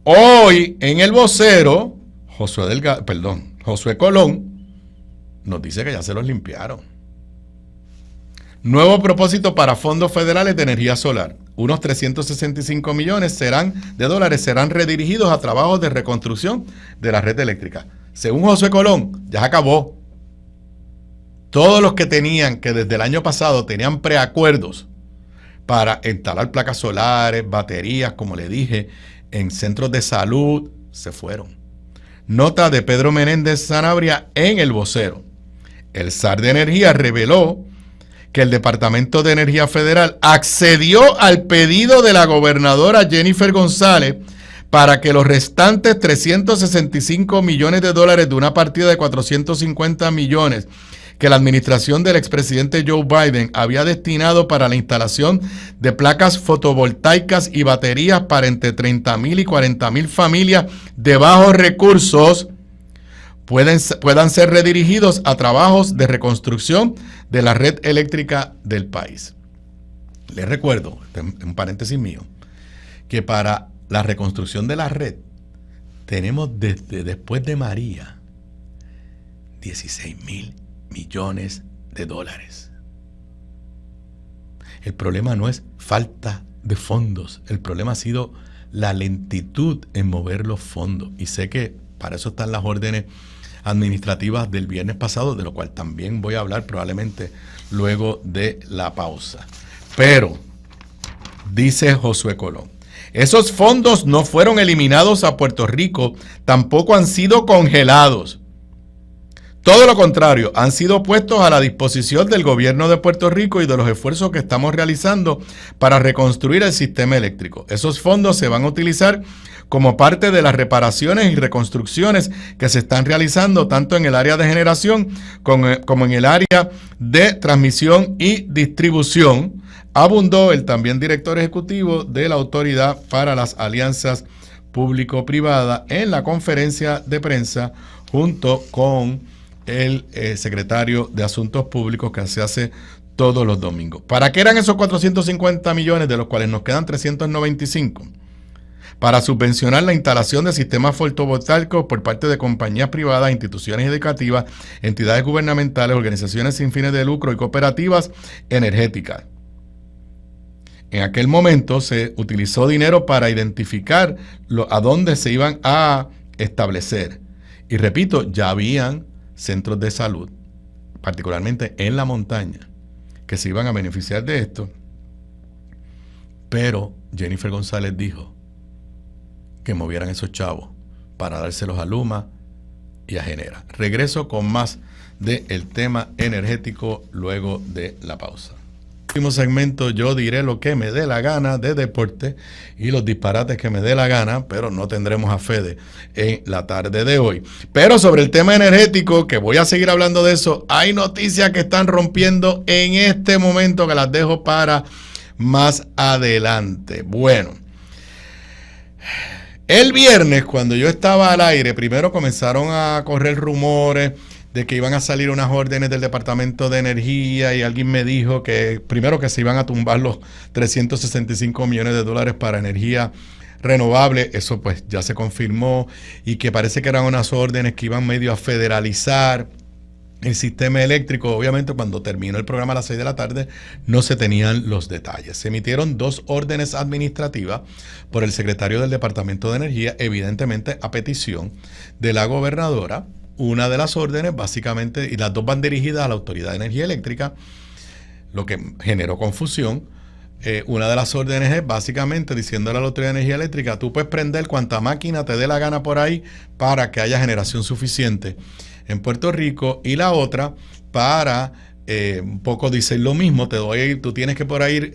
Hoy en el vocero, Josué Colón nos dice que ya se los limpiaron. Nuevo propósito para fondos federales de energía solar. Unos 365 millones de dólares serán redirigidos a trabajos de reconstrucción de la red eléctrica. Según Josué Colón, ya acabó. Todos los que desde el año pasado tenían preacuerdos para instalar placas solares, baterías, como le dije, en centros de salud, se fueron. Nota de Pedro Menéndez Sanabria en El Vocero. El SAR de Energía reveló que el Departamento de Energía Federal accedió al pedido de la gobernadora Jennifer González para que los restantes 365 millones de dólares de una partida de 450 millones que la administración del expresidente Joe Biden había destinado para la instalación de placas fotovoltaicas y baterías para entre 30,000 y 40,000 familias de bajos recursos puedan ser redirigidos a trabajos de reconstrucción de la red eléctrica del país. Les recuerdo, un paréntesis mío, que para la reconstrucción de la red tenemos desde después de María 16,000 millones de dólares. El problema no es falta de fondos, el problema ha sido la lentitud en mover los fondos. Y sé que para eso están las órdenes administrativas del viernes pasado, de lo cual también voy a hablar probablemente luego de la pausa. Pero, dice Josué Colón, esos fondos no fueron eliminados a Puerto Rico, tampoco han sido congelados. Todo lo contrario, han sido puestos a la disposición del gobierno de Puerto Rico y de los esfuerzos que estamos realizando para reconstruir el sistema eléctrico. Esos fondos se van a utilizar como parte de las reparaciones y reconstrucciones que se están realizando tanto en el área de generación como en el área de transmisión y distribución, abundó el también director ejecutivo de la Autoridad para las Alianzas Público-Privadas en la conferencia de prensa junto con el secretario de Asuntos Públicos que se hace todos los domingos. ¿Para qué eran esos 450 millones, de los cuales nos quedan 395? Para subvencionar la instalación de sistemas fotovoltaicos por parte de compañías privadas, instituciones educativas, entidades gubernamentales, organizaciones sin fines de lucro y cooperativas energéticas. En aquel momento se utilizó dinero para identificar a dónde se iban a establecer. Y repito, ya habían centros de salud, particularmente en la montaña, que se iban a beneficiar de esto. Pero Jennifer González dijo que movieran esos chavos para dárselos a Luma y a Genera. Regreso con más del tema energético luego de la pausa. En el último segmento yo diré lo que me dé la gana de deporte y los disparates que me dé la gana, pero no tendremos a Fede en la tarde de hoy. Pero sobre el tema energético, que voy a seguir hablando de eso, hay noticias que están rompiendo en este momento que las dejo para más adelante. Bueno, el viernes cuando yo estaba al aire, primero comenzaron a correr rumores de que iban a salir unas órdenes del Departamento de Energía y alguien me dijo que primero que se iban a tumbar los 365 millones de dólares para energía renovable. Eso pues ya se confirmó, y que parece que eran unas órdenes que iban medio a federalizar el sistema eléctrico. Obviamente cuando terminó el programa a las 6 de la tarde no se tenían los detalles. Se emitieron 2 órdenes administrativas por el secretario del Departamento de Energía, evidentemente a petición de la gobernadora. Una de las órdenes básicamente, y las dos van dirigidas a la Autoridad de Energía Eléctrica, lo que generó confusión. Una de las órdenes es básicamente diciéndole a la Autoridad de Energía Eléctrica: tú puedes prender cuanta máquina te dé la gana por ahí para que haya generación suficiente en Puerto Rico. Y la otra, para un poco dice lo mismo, tú tienes que por ahí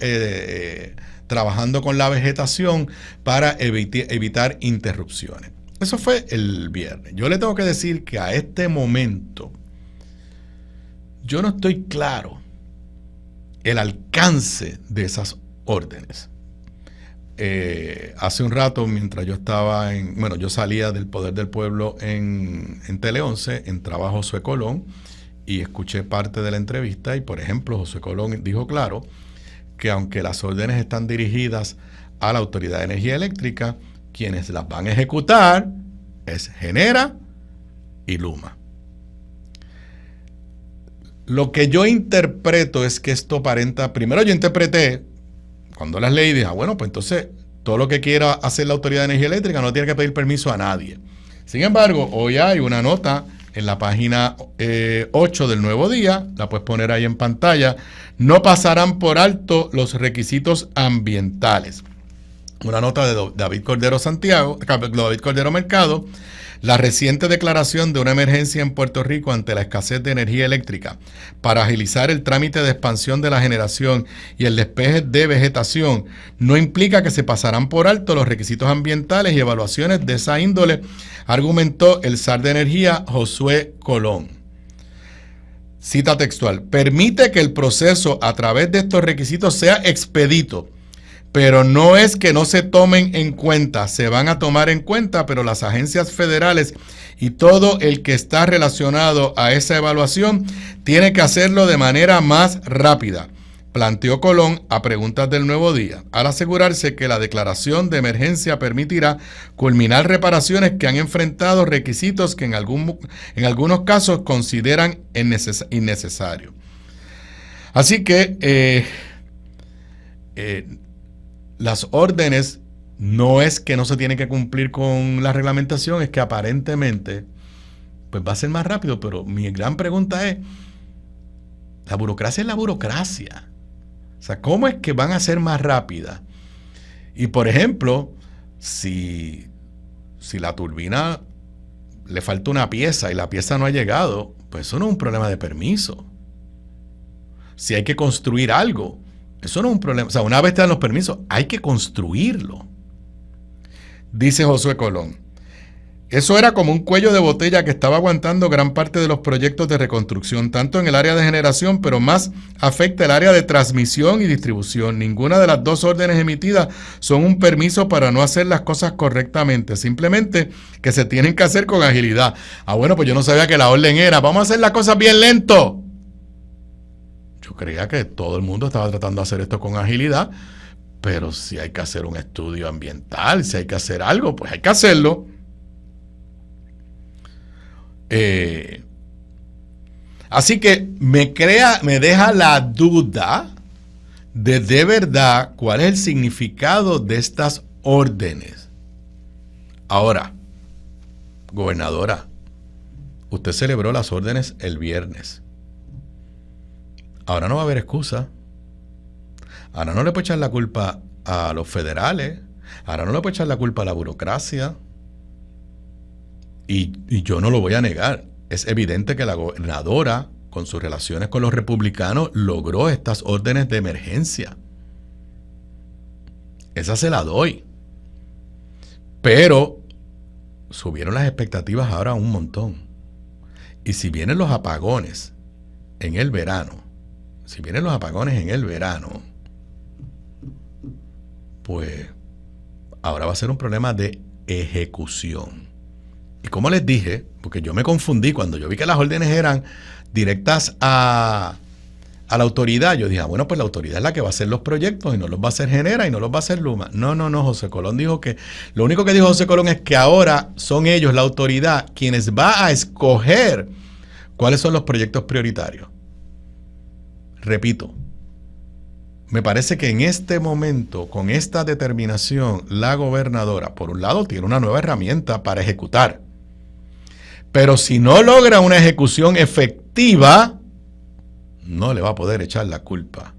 trabajando con la vegetación para evitar interrupciones. Eso fue el viernes. Yo le tengo que decir que a este momento yo no estoy claro el alcance de esas órdenes. Hace un rato, mientras yo estaba yo salía del Poder del Pueblo en Tele 11, entraba Josué Colón y escuché parte de la entrevista, y por ejemplo Josué Colón dijo claro que aunque las órdenes están dirigidas a la Autoridad de Energía Eléctrica, quienes las van a ejecutar es Genera y Luma. Lo que yo interpreto es que esto aparenta, primero yo interpreté, cuando las leí, dije, bueno, pues entonces todo lo que quiera hacer la Autoridad de Energía Eléctrica no tiene que pedir permiso a nadie. Sin embargo, hoy hay una nota en la página 8 del Nuevo Día, la puedes poner ahí en pantalla: no pasarán por alto los requisitos ambientales. Una nota de David Cordero Mercado. La reciente declaración de una emergencia en Puerto Rico ante la escasez de energía eléctrica para agilizar el trámite de expansión de la generación y el despeje de vegetación no implica que se pasarán por alto los requisitos ambientales y evaluaciones de esa índole, argumentó el zar de energía Josué Colón. cita textual, permite que el proceso a través de estos requisitos sea expedito, pero no es que no se tomen en cuenta, se van a tomar en cuenta, pero las agencias federales y todo el que está relacionado a esa evaluación tiene que hacerlo de manera más rápida, planteó Colón a preguntas del Nuevo Día, al asegurarse que la declaración de emergencia permitirá culminar reparaciones que han enfrentado requisitos que en algunos casos consideran innecesarios. Así que las órdenes no es que no se tiene que cumplir con la reglamentación, es que aparentemente pues va a ser más rápido, pero mi gran pregunta es, la burocracia es la burocracia. O sea, ¿cómo es que van a ser más rápidas? Y por ejemplo, si la turbina le falta una pieza y la pieza no ha llegado, pues eso no es un problema de permiso. Si hay que construir algo, eso no es un problema. O sea, una vez te dan los permisos, hay que construirlo. Dice Josué Colón, eso era como un cuello de botella que estaba aguantando gran parte de los proyectos de reconstrucción, tanto en el área de generación, pero más afecta el área de transmisión y distribución. Ninguna de las dos órdenes emitidas son un permiso para no hacer las cosas correctamente, simplemente que se tienen que hacer con agilidad. Ah, bueno, pues yo no sabía que la orden era, vamos a hacer las cosas bien lento. Yo creía que todo el mundo estaba tratando de hacer esto con agilidad, pero si hay que hacer un estudio ambiental, si hay que hacer algo, pues hay que hacerlo. Así que me deja la duda de verdad cuál es el significado de estas órdenes. Ahora, gobernadora, usted celebró las órdenes el viernes. Ahora no va a haber excusa. Ahora no le puede echar la culpa a los federales. Ahora no le puede echar la culpa a la burocracia. Y yo no lo voy a negar. Es evidente que la gobernadora, con sus relaciones con los republicanos, logró estas órdenes de emergencia. Esa se la doy. Pero subieron las expectativas ahora un montón. Y si vienen los apagones en el verano, pues ahora va a ser un problema de ejecución. Y como les dije, porque yo me confundí cuando yo vi que las órdenes eran directas a la autoridad, yo dije, bueno, pues la autoridad es la que va a hacer los proyectos y no los va a hacer Genera y no los va a hacer Luma. No, José Colón dijo que, lo único que dijo José Colón es que ahora son ellos, la autoridad, quienes va a escoger cuáles son los proyectos prioritarios. Repito, me parece que en este momento, con esta determinación, la gobernadora, por un lado, tiene una nueva herramienta para ejecutar. Pero si no logra una ejecución efectiva, no le va a poder echar la culpa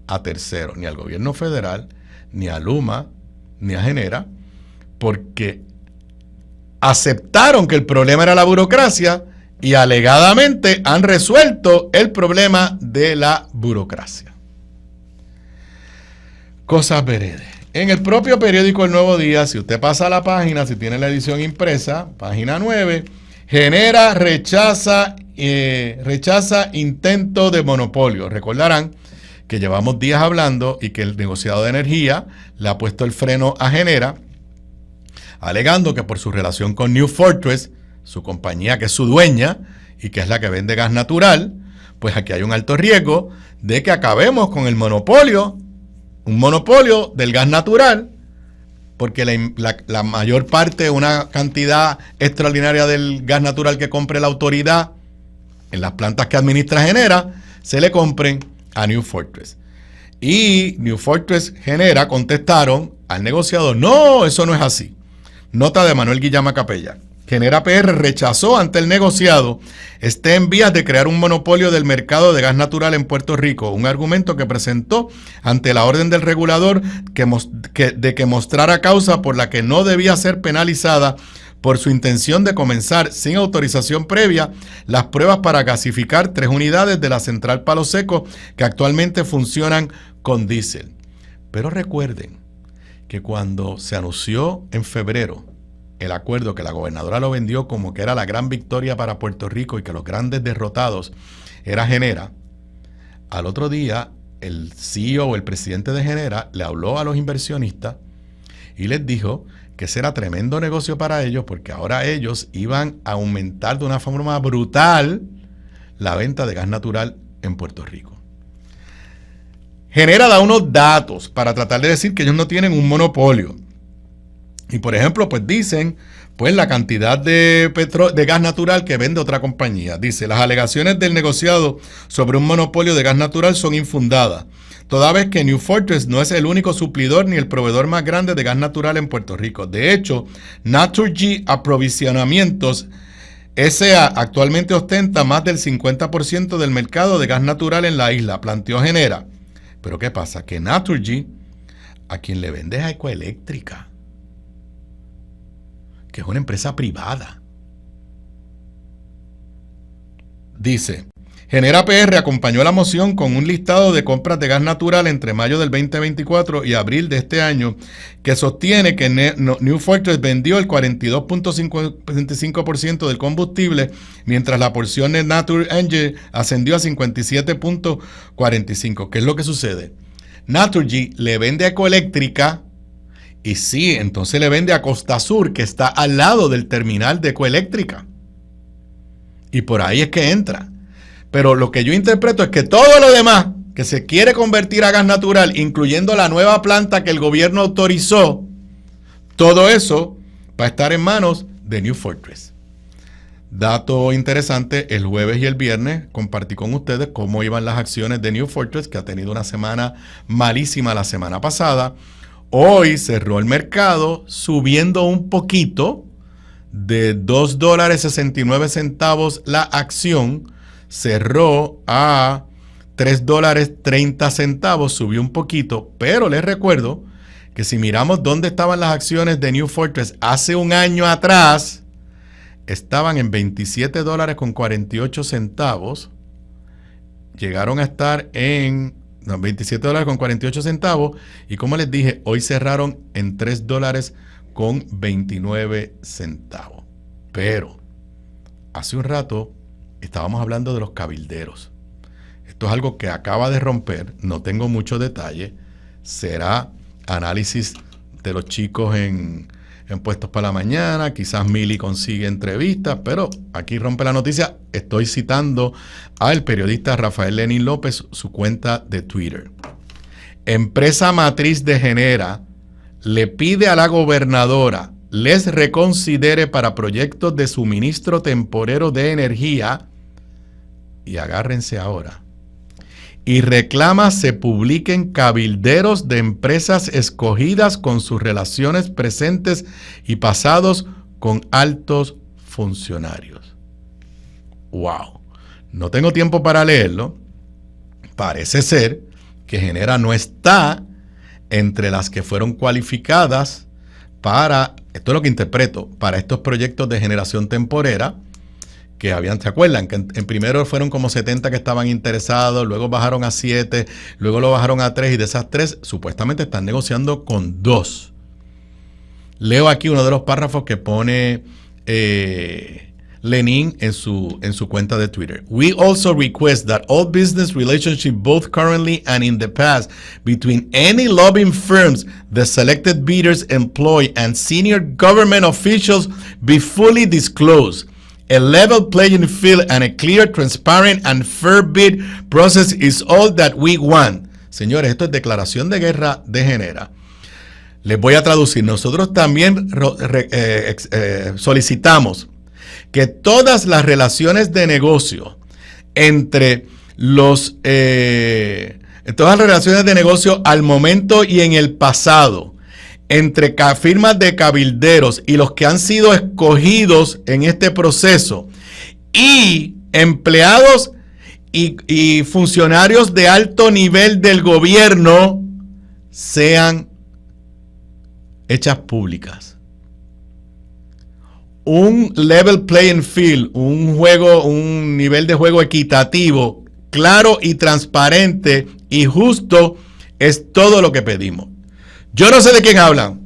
a terceros, ni al gobierno federal, ni a Luma, ni a Genera, porque aceptaron que el problema era la burocracia y alegadamente han resuelto el problema de la burocracia. Cosas veredes. En el propio periódico El Nuevo Día, si usted pasa a la página, si tiene la edición impresa, página 9, Genera rechaza intento de monopolio. Recordarán que llevamos días hablando y que el negociado de energía le ha puesto el freno a Genera, alegando que por su relación con New Fortress, su compañía que es su dueña y que es la que vende gas natural, pues aquí hay un alto riesgo de que acabemos con el monopolio, un monopolio del gas natural, porque la mayor parte, una cantidad extraordinaria del gas natural que compre la autoridad en las plantas que administra Genera, se le compren a New Fortress. Y New Fortress Genera contestaron al negociador, no, eso no es así. Nota de Manuel Guillama Capella. Genera PR rechazó ante el negociado esté en vías de crear un monopolio del mercado de gas natural en Puerto Rico, un argumento que presentó ante la orden del regulador de que mostrara causa por la que no debía ser penalizada por su intención de comenzar sin autorización previa las pruebas para gasificar 3 unidades de la central Palo Seco que actualmente funcionan con diésel. Pero recuerden que cuando se anunció en febrero el acuerdo, que la gobernadora lo vendió como que era la gran victoria para Puerto Rico y que los grandes derrotados era Genera, al otro día el CEO o el presidente de Genera le habló a los inversionistas y les dijo que ese era tremendo negocio para ellos porque ahora ellos iban a aumentar de una forma brutal la venta de gas natural en Puerto Rico. Genera da unos datos para tratar de decir que ellos no tienen un monopolio. Y por ejemplo, pues dicen, pues la cantidad de gas natural que vende otra compañía. Dice, las alegaciones del negociado sobre un monopolio de gas natural son infundadas, toda vez que New Fortress no es el único suplidor ni el proveedor más grande de gas natural en Puerto Rico. De hecho, Naturgy Aprovisionamientos S.A. actualmente ostenta más del 50% del mercado de gas natural en la isla, planteó Genera. Pero ¿qué pasa? Que Naturgy, a quien le vende es a Ecoeléctrica, que es una empresa privada. Dice, Genera PR acompañó la moción con un listado de compras de gas natural entre mayo del 2024 y abril de este año, que sostiene que New Fortress vendió el 42.55% del combustible, mientras la porción de Nature Energy ascendió a 57.45%. ¿Qué es lo que sucede? Naturgy le vende a Ecoeléctrica y sí, entonces le vende a Costa Sur, que está al lado del terminal de Ecoeléctrica. Y por ahí es que entra. Pero lo que yo interpreto es que todo lo demás que se quiere convertir a gas natural, incluyendo la nueva planta que el gobierno autorizó, todo eso va a estar en manos de New Fortress. Dato interesante, el jueves y el viernes compartí con ustedes cómo iban las acciones de New Fortress, que ha tenido una semana malísima la semana pasada. Hoy cerró el mercado subiendo un poquito de $2.69 la acción. Cerró a $3.30, subió un poquito, pero les recuerdo que si miramos dónde estaban las acciones de New Fortress hace un año atrás, estaban en $27.48, llegaron a estar en $27.48 y como les dije, hoy cerraron en $3.29. Pero hace un rato estábamos hablando de los cabilderos. Esto es algo que acaba de romper, no tengo mucho detalle. Será análisis de los chicos en Puestos para la Mañana. Quizás Mili consigue entrevistas, pero aquí rompe la noticia. Estoy citando al periodista Rafael Lenín López, su cuenta de Twitter. Empresa matriz de Genera le pide a la gobernadora les reconsidere para proyectos de suministro temporero de energía, y agárrense ahora, y reclama se publiquen cabilderos de empresas escogidas con sus relaciones presentes y pasados con altos funcionarios. ¡Wow! No tengo tiempo para leerlo. Parece ser que Genera no está entre las que fueron cualificadas para, esto es lo que interpreto, para estos proyectos de generación temporera, que habían, ¿se acuerdan? Que en primero fueron como 70 que estaban interesados, luego bajaron a 7, luego lo bajaron a 3 y de esas 3 supuestamente están negociando con 2. Leo aquí uno de los párrafos que pone Lenin en su cuenta de Twitter. We also request that all business relationships both currently and in the past between any lobbying firms the selected bidders employ and senior government officials be fully disclosed. A level playing field and a clear, transparent and fair bid process is all that we want. Señores, esto es declaración de guerra de Genera. Les voy a traducir. Nosotros también solicitamos que todas las relaciones de negocio entre todas las relaciones de negocio al momento y en el pasado, entre firmas de cabilderos y los que han sido escogidos en este proceso, y empleados y funcionarios de alto nivel del gobierno, sean hechas públicas. Un level playing field, un nivel de juego equitativo, claro y transparente y justo es todo lo que pedimos. Yo no sé de quién hablan,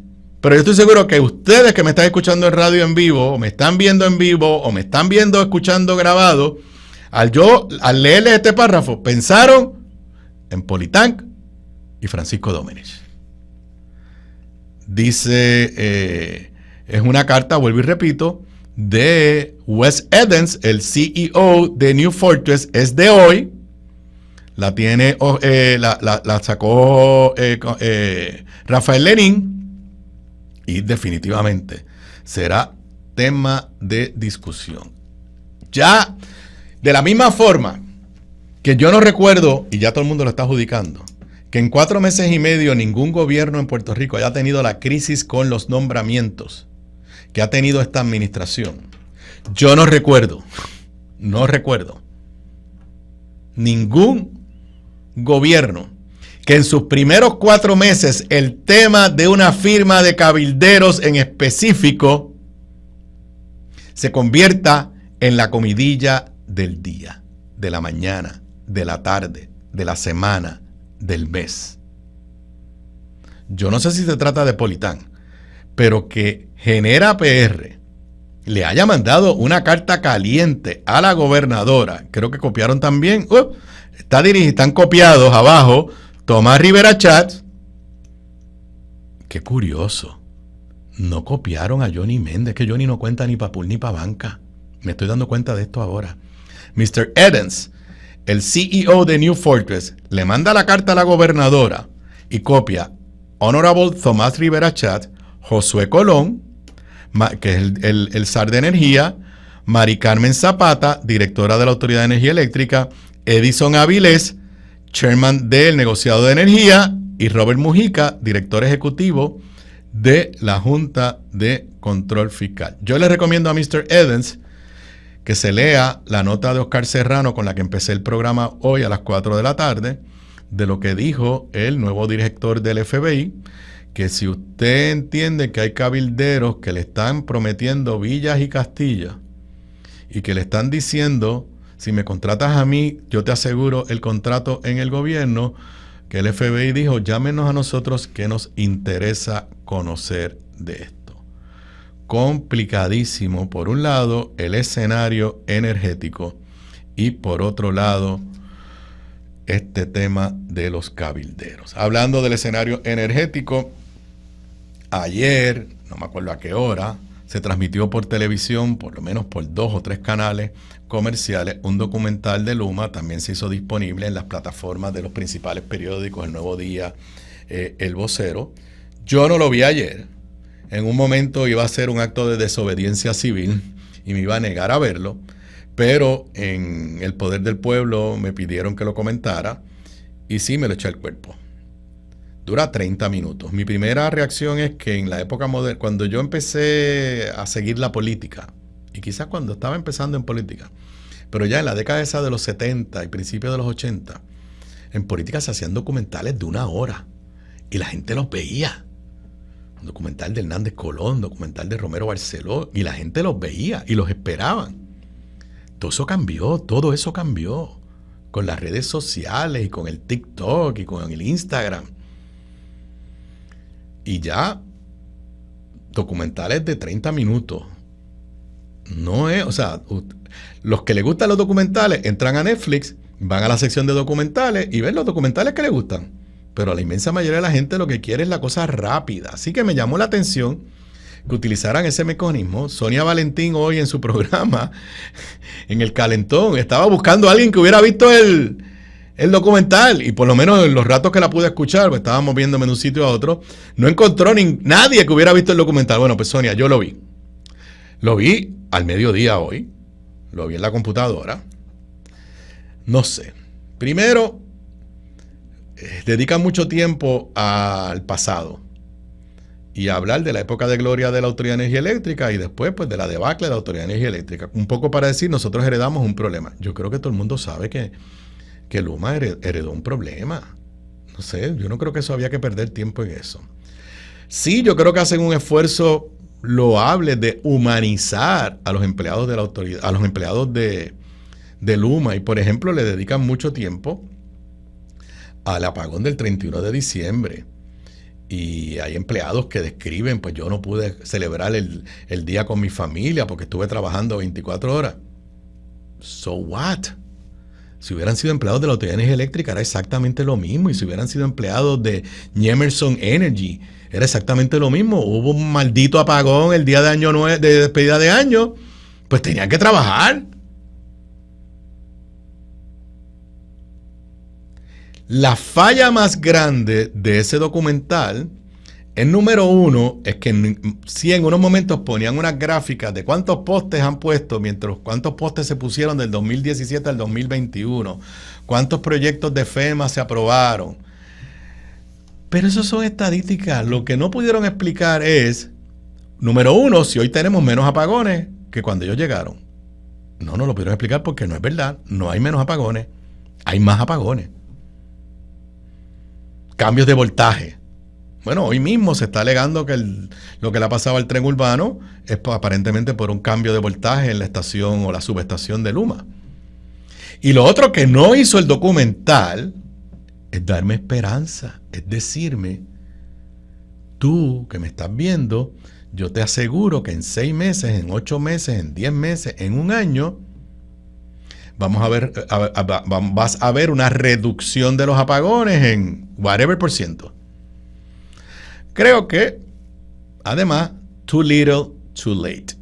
Pero yo estoy seguro que ustedes que me están escuchando en radio en vivo, o me están viendo en vivo, o me están viendo, escuchando grabado, al leerles este párrafo, pensaron en Politank y Francisco Domenech. Dice, es una carta, vuelvo y repito, de Wes Edens, el CEO de New Fortress, es de hoy. La tiene, la sacó Rafael Lenin, y definitivamente será tema de discusión. Ya, de la misma forma que yo no recuerdo, y ya todo el mundo lo está adjudicando, que en 4 meses y medio ningún gobierno en Puerto Rico haya tenido la crisis con los nombramientos que ha tenido esta administración. Yo no recuerdo ningún gobierno que en sus primeros 4 meses el tema de una firma de cabilderos en específico se convierta en la comidilla del día, de la mañana, de la tarde, de la semana, del mes. Yo no sé si se trata de Politán, pero que Genera PR le haya mandado una carta caliente a la gobernadora, creo que copiaron también, están copiados abajo, Tomás Rivera Chats. Qué curioso. No copiaron a Johnny Méndez, que Johnny no cuenta ni para pool ni para banca. Me estoy dando cuenta de esto ahora. Mr. Edens, el CEO de New Fortress, le manda la carta a la gobernadora y copia Honorable Tomás Rivera Chats, Josué Colón, que es el SAR de Energía, Mari Carmen Zapata, directora de la Autoridad de Energía Eléctrica, Edison Avilés, chairman del negociado de energía, y Robert Mujica, director ejecutivo de la Junta de Control Fiscal. Yo le recomiendo a Mr. Edens que se lea la nota de Oscar Serrano con la que empecé el programa hoy a las 4 de la tarde, de lo que dijo el nuevo director del FBI, que si usted entiende que hay cabilderos que le están prometiendo villas y castillas y que le están diciendo, si me contratas a mí, yo te aseguro el contrato en el gobierno, que el FBI dijo, llámenos a nosotros que nos interesa conocer de esto. Complicadísimo, por un lado, el escenario energético y por otro lado, este tema de los cabilderos. Hablando del escenario energético, ayer, no me acuerdo a qué hora, se transmitió por televisión, por lo menos por 2 o 3 canales comerciales, un documental de Luma. También se hizo disponible en las plataformas de los principales periódicos, El Nuevo Día, El Vocero. Yo no lo vi ayer. En un momento iba a ser un acto de desobediencia civil y me iba a negar a verlo, pero en El Poder del Pueblo me pidieron que lo comentara y sí me lo eché al cuerpo. Dura 30 minutos. Mi primera reacción es que en la época moderna, cuando yo empecé a seguir la política, y quizás cuando estaba empezando en política, pero ya en la década esa de los 70 y principios de los 80, en política se hacían documentales de 1 hora y la gente los veía. Un documental de Hernández Colón, documental de Romero Barceló, y la gente los veía y los esperaban. Todo eso cambió con las redes sociales y con el TikTok y con el Instagram. Y ya documentales de 30 minutos. No es, o sea, los que les gustan los documentales entran a Netflix, van a la sección de documentales y ven los documentales que les gustan. Pero a la inmensa mayoría de la gente lo que quiere es la cosa rápida. Así que me llamó la atención que utilizaran ese mecanismo. Sonia Valentín hoy en su programa, en El Calentón, estaba buscando a alguien que hubiera visto el documental, y por lo menos en los ratos que la pude escuchar, pues estábamos moviéndome de un sitio a otro, no encontró nadie que hubiera visto el documental. Bueno, pues Sonia, yo lo vi. Lo vi al mediodía hoy, lo vi en la computadora. No sé. Primero, dedican mucho tiempo al pasado y a hablar de la época de gloria de la Autoridad de Energía Eléctrica y después pues de la debacle de la Autoridad de Energía Eléctrica. Un poco para decir, nosotros heredamos un problema. Yo creo que todo el mundo sabe que Luma heredó un problema. No sé, yo no creo que eso había que perder tiempo en eso. Sí, yo creo que hacen un esfuerzo loable de humanizar a los empleados de la autoridad, a los empleados de Luma, y por ejemplo le dedican mucho tiempo al apagón del 31 de diciembre Y hay empleados que describen, pues yo no pude celebrar el día con mi familia porque estuve trabajando 24 horas. So what? Si hubieran sido empleados de la Autoridad de Energía Eléctrica era exactamente lo mismo. Y si hubieran sido empleados de Emerson Energy era exactamente lo mismo. Hubo un maldito apagón el día de año de despedida de año. Pues tenían que trabajar. La falla más grande de ese documental, el número uno, es que sí en unos momentos ponían unas gráficas de cuántos postes han puesto, cuántos postes se pusieron del 2017 al 2021, cuántos proyectos de FEMA se aprobaron. Pero eso son estadísticas. Lo que no pudieron explicar es, número uno, si hoy tenemos menos apagones que cuando ellos llegaron. No lo pudieron explicar porque no es verdad. No hay menos apagones, hay más apagones. Cambios de voltaje. Bueno, hoy mismo se está alegando que lo que le ha pasado al tren urbano es aparentemente por un cambio de voltaje en la estación o la subestación de Luma. Y lo otro que no hizo el documental es darme esperanza, es decirme, tú que me estás viendo, yo te aseguro que en 6 meses, en 8 meses, en 10 meses, en un año, vas a ver una reducción de los apagones en whatever %. Creo que, además, too little, too late.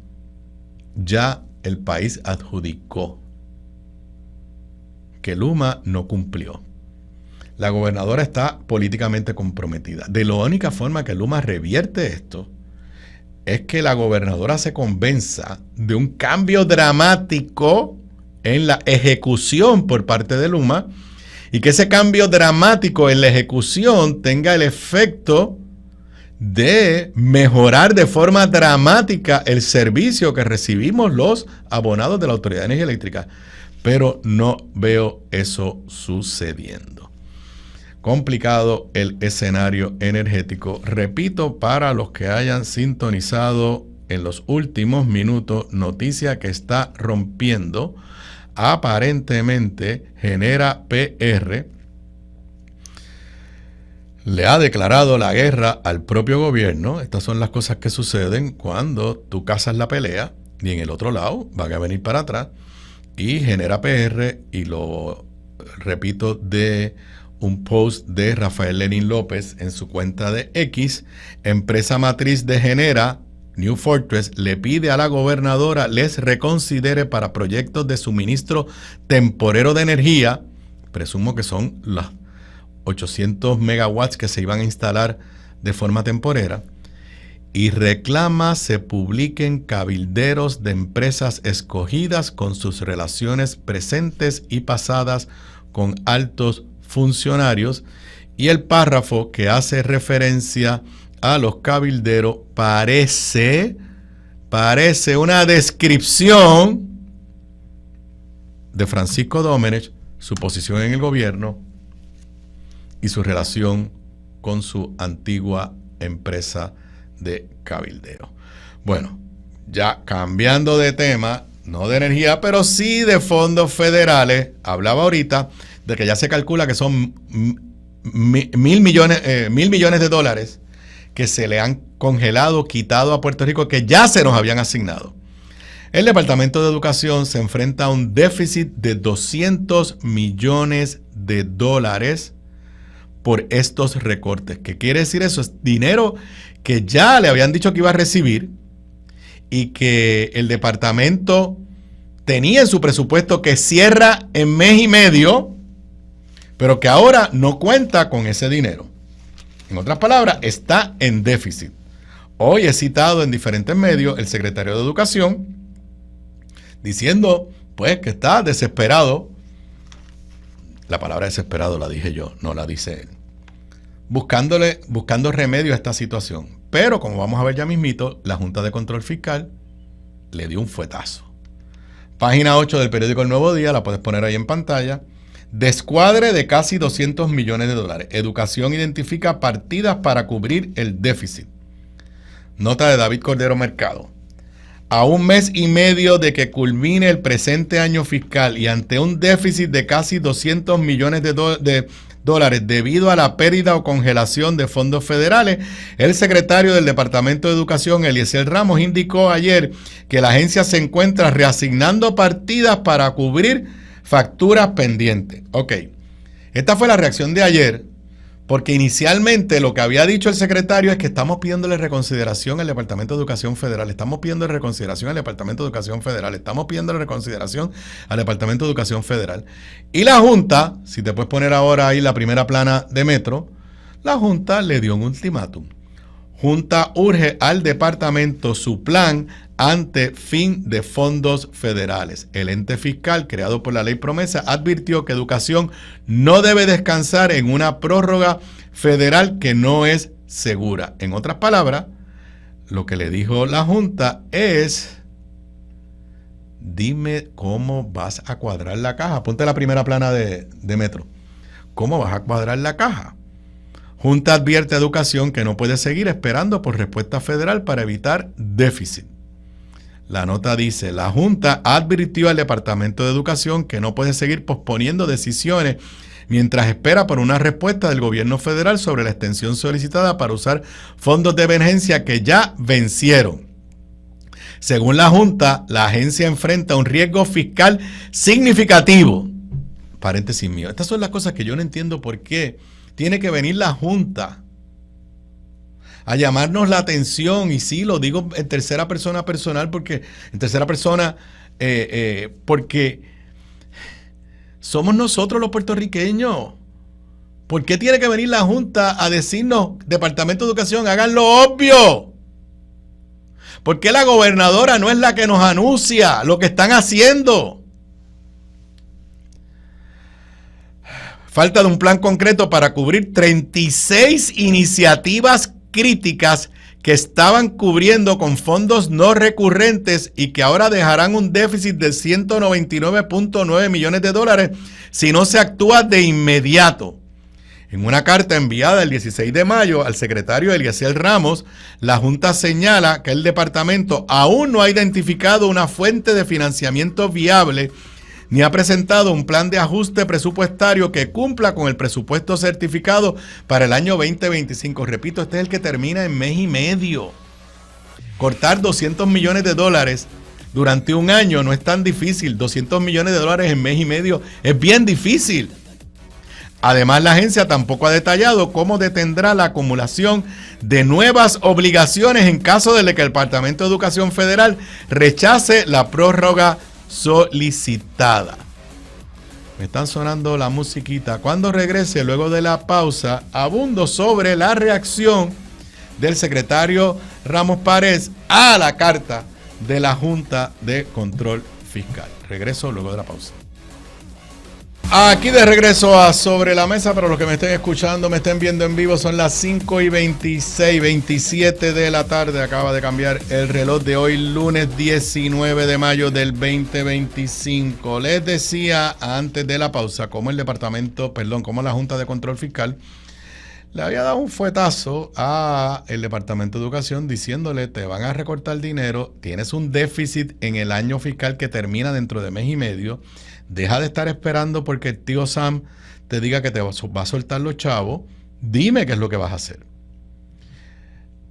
Ya el país adjudicó que Luma no cumplió. La gobernadora está políticamente comprometida. De la única forma que Luma revierte esto es que la gobernadora se convenza de un cambio dramático en la ejecución por parte de Luma y que ese cambio dramático en la ejecución tenga el efecto de mejorar de forma dramática el servicio que recibimos los abonados de la Autoridad de Energía Eléctrica. Pero no veo eso sucediendo. Complicado el escenario energético. Repito, para los que hayan sintonizado en los últimos minutos, noticia que está rompiendo. Aparentemente, Genera PR le ha declarado la guerra al propio gobierno. Estas son las cosas que suceden cuando tú cazas la pelea y en el otro lado van a venir para atrás. Y Genera PR, y lo repito de un post de Rafael Lenín López en su cuenta de X, empresa matriz de Genera, New Fortress, le pide a la gobernadora les reconsidere para proyectos de suministro temporero de energía, presumo que son los 800 megawatts que se iban a instalar de forma temporera, y reclama se publiquen cabilderos de empresas escogidas con sus relaciones presentes y pasadas con altos funcionarios, y el párrafo que hace referencia a los cabilderos parece una descripción de Francisco Domenech, su posición en el gobierno y su relación con su antigua empresa de cabildero. Bueno, ya cambiando de tema, no de energía, pero sí de fondos federales, hablaba ahorita de que ya se calcula que son $1,000 millones de dólares que se le han congelado, quitado a Puerto Rico, que ya se nos habían asignado. El Departamento de Educación se enfrenta a un déficit de $200 millones por estos recortes. ¿Qué quiere decir eso? Es dinero que ya le habían dicho que iba a recibir y que el departamento tenía en su presupuesto que cierra en mes y medio, pero que ahora no cuenta con ese dinero. En otras palabras, está en déficit. Hoy he citado en diferentes medios el secretario de Educación diciendo pues que está desesperado. La palabra desesperado la dije yo, no la dice él. Buscando remedio a esta situación. Pero como vamos a ver ya mismito, la Junta de Control Fiscal le dio un fuetazo. Página 8 del periódico El Nuevo Día, la puedes poner ahí en pantalla. Descuadre de casi $200 millones. Educación identifica partidas para cubrir el déficit. Nota de David Cordero Mercado. A un mes y medio de que culmine el presente año fiscal y ante un déficit de casi $200 millones debido a la pérdida o congelación de fondos federales. El secretario del Departamento de Educación, Eliezer Ramos, indicó ayer que la agencia se encuentra reasignando partidas para cubrir facturas pendientes. Ok, esta fue la reacción de ayer, porque inicialmente lo que había dicho el secretario es que estamos pidiéndole reconsideración al Departamento de Educación Federal, estamos pidiendo reconsideración al Departamento de Educación Federal, estamos pidiendo reconsideración al Departamento de Educación Federal. Y la Junta, si te puedes poner ahora ahí la primera plana de Metro, la Junta le dio un ultimátum. Junta urge al departamento su plan ante fin de fondos federales. El ente fiscal creado por la Ley Promesa advirtió que educación no debe descansar en una prórroga federal que no es segura. En otras palabras, lo que le dijo la Junta es: dime cómo vas a cuadrar la caja. Ponte la primera plana de Metro. ¿Cómo vas a cuadrar la caja? Junta advierte a Educación que no puede seguir esperando por respuesta federal para evitar déficit. La nota dice: la Junta advirtió al Departamento de Educación que no puede seguir posponiendo decisiones mientras espera por una respuesta del gobierno federal sobre la extensión solicitada para usar fondos de emergencia que ya vencieron. Según la Junta, la agencia enfrenta un riesgo fiscal significativo. Paréntesis mío. Estas son las cosas que yo no entiendo por qué tiene que venir la Junta a llamarnos la atención. Y sí, lo digo en tercera persona personal, porque en tercera persona, porque somos nosotros los puertorriqueños. ¿Por qué tiene que venir la Junta a decirnos, Departamento de Educación, hagan lo obvio? ¿Por qué la gobernadora no es la que nos anuncia lo que están haciendo? Falta de un plan concreto para cubrir 36 iniciativas críticas que estaban cubriendo con fondos no recurrentes y que ahora dejarán un déficit de 199.9 millones de dólares si no se actúa de inmediato. En una carta enviada el 16 de mayo al secretario Eliezer Ramos, la Junta señala que el departamento aún no ha identificado una fuente de financiamiento viable ni ha presentado un plan de ajuste presupuestario que cumpla con el presupuesto certificado para el año 2025. Repito, este es el que termina en mes y medio. Cortar 200 millones de dólares durante un año no es tan difícil. 200 millones de dólares en mes y medio es bien difícil. Además, la agencia tampoco ha detallado cómo detendrá la acumulación de nuevas obligaciones en caso de que el Departamento de Educación Federal rechace la prórroga solicitada. Me están sonando la musiquita. Cuando regrese, luego de la pausa, abundo sobre la reacción del secretario Ramos Párez a la carta de la Junta de Control Fiscal. Regreso luego de la pausa. Aquí de regreso a Sobre la Mesa, para los que me estén escuchando, me estén viendo en vivo, son las 5:26, 27 de la tarde. Acaba de cambiar el reloj de hoy, lunes 19 de mayo del 2025. Les decía antes de la pausa cómo cómo la Junta de Control Fiscal le había dado un fuetazo a el Departamento de Educación diciéndole: te van a recortar dinero, tienes un déficit en el año fiscal que termina dentro de mes y medio. Deja de estar esperando porque el tío Sam te diga que te va a soltar los chavos. Dime qué es lo que vas a hacer.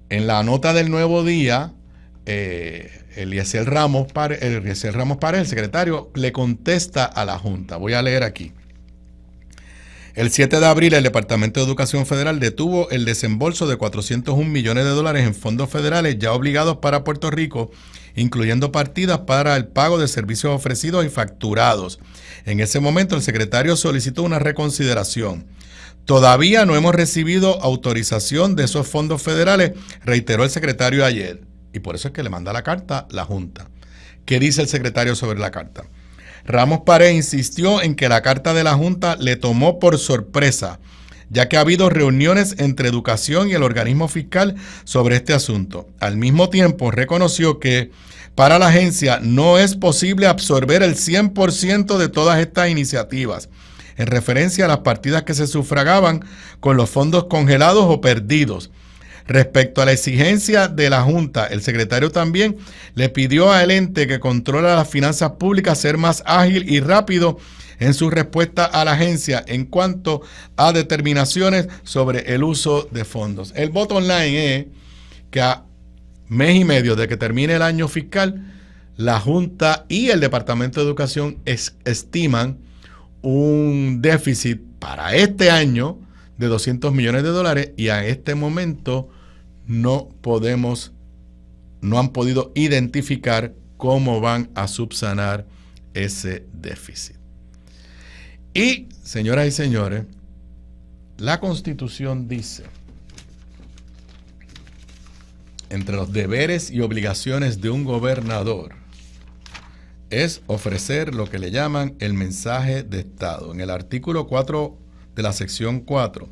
En la nota del Nuevo Día, Eliezer Ramos Párez, el secretario, le contesta a la Junta. Voy a leer aquí. El 7 de abril, el Departamento de Educación Federal detuvo el desembolso de 401 millones de dólares en fondos federales ya obligados para Puerto Rico, incluyendo partidas para el pago de servicios ofrecidos y facturados. En ese momento, el secretario solicitó una reconsideración. Todavía no hemos recibido autorización de esos fondos federales, reiteró el secretario ayer. Y por eso es que le manda la carta a la Junta. ¿Qué dice el secretario sobre la carta? Ramos Párez insistió en que la carta de la Junta le tomó por sorpresa, ya que ha habido reuniones entre Educación y el organismo fiscal sobre este asunto. Al mismo tiempo, reconoció que para la agencia no es posible absorber el 100% de todas estas iniciativas, en referencia a las partidas que se sufragaban con los fondos congelados o perdidos. Respecto a la exigencia de la Junta, el secretario también le pidió al ente que controla las finanzas públicas ser más ágil y rápido en su respuesta a la agencia en cuanto a determinaciones sobre el uso de fondos. El bottom line es que a mes y medio de que termine el año fiscal, la Junta y el Departamento de Educación estiman un déficit para este año de $200 millones y a este momento no han podido identificar cómo van a subsanar ese déficit. Y, señoras y señores, la Constitución dice, entre los deberes y obligaciones de un gobernador, es ofrecer lo que le llaman el mensaje de Estado. En el artículo 4 de la sección 4,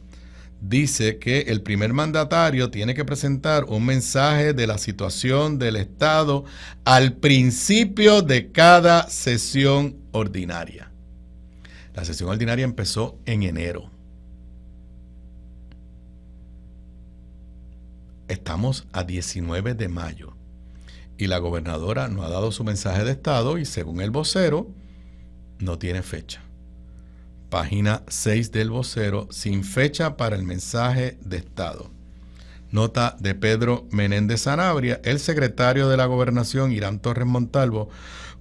dice que el primer mandatario tiene que presentar un mensaje de la situación del Estado al principio de cada sesión ordinaria. La sesión ordinaria empezó en enero. Estamos a 19 de mayo y la gobernadora no ha dado su mensaje de Estado y según el vocero no tiene fecha. Página 6 del vocero, sin fecha para el mensaje de Estado. Nota de Pedro Menéndez Sanabria. El secretario de la Gobernación, Irán Torres Montalvo,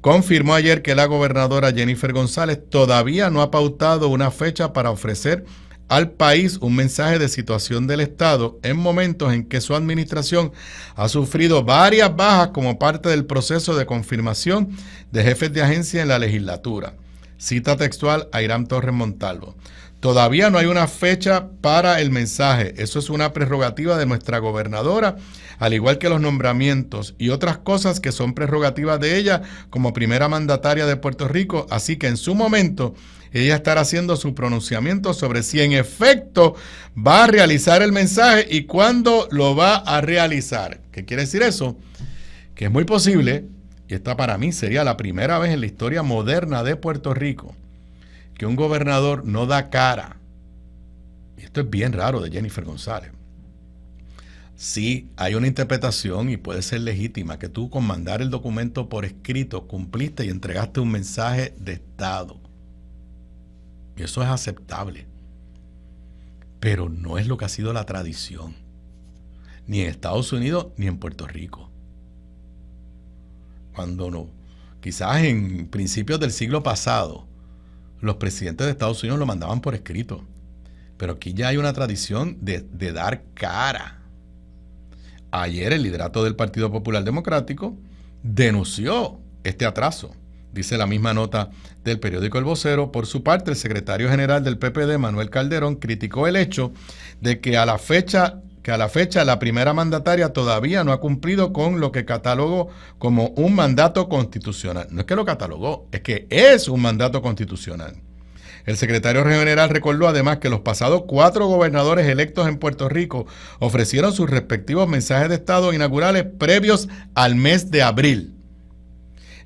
confirmó ayer que la gobernadora Jennifer González todavía no ha pautado una fecha para ofrecer al país un mensaje de situación del Estado en momentos en que su administración ha sufrido varias bajas como parte del proceso de confirmación de jefes de agencia en la legislatura. Cita textual a Irán Torres Montalvo. Todavía no hay una fecha para el mensaje. Eso es una prerrogativa de nuestra gobernadora, al igual que los nombramientos y otras cosas que son prerrogativas de ella como primera mandataria de Puerto Rico. Así que en su momento ella estará haciendo su pronunciamiento sobre si en efecto va a realizar el mensaje y cuándo lo va a realizar. ¿Qué quiere decir eso? Que es muy posible, y esta para mí sería la primera vez en la historia moderna de Puerto Rico, que un gobernador no da cara. Y esto es bien raro de Jennifer González. Sí, hay una interpretación y puede ser legítima que tú con mandar el documento por escrito cumpliste y entregaste un mensaje de Estado. Y eso es aceptable. Pero no es lo que ha sido la tradición, ni en Estados Unidos ni en Puerto Rico. Cuando no, quizás en principios del siglo pasado, los presidentes de Estados Unidos lo mandaban por escrito. Pero aquí ya hay una tradición de dar cara. Ayer el liderato del Partido Popular Democrático denunció este atraso. Dice la misma nota del periódico El Vocero. Por su parte, el secretario general del PPD, Manuel Calderón, criticó el hecho de que a la fecha la primera mandataria todavía no ha cumplido con lo que catalogó como un mandato constitucional. No es que lo catalogó, es que es un mandato constitucional. El secretario general recordó además que los pasados 4 gobernadores electos en Puerto Rico ofrecieron sus respectivos mensajes de Estado inaugurales previos al mes de abril.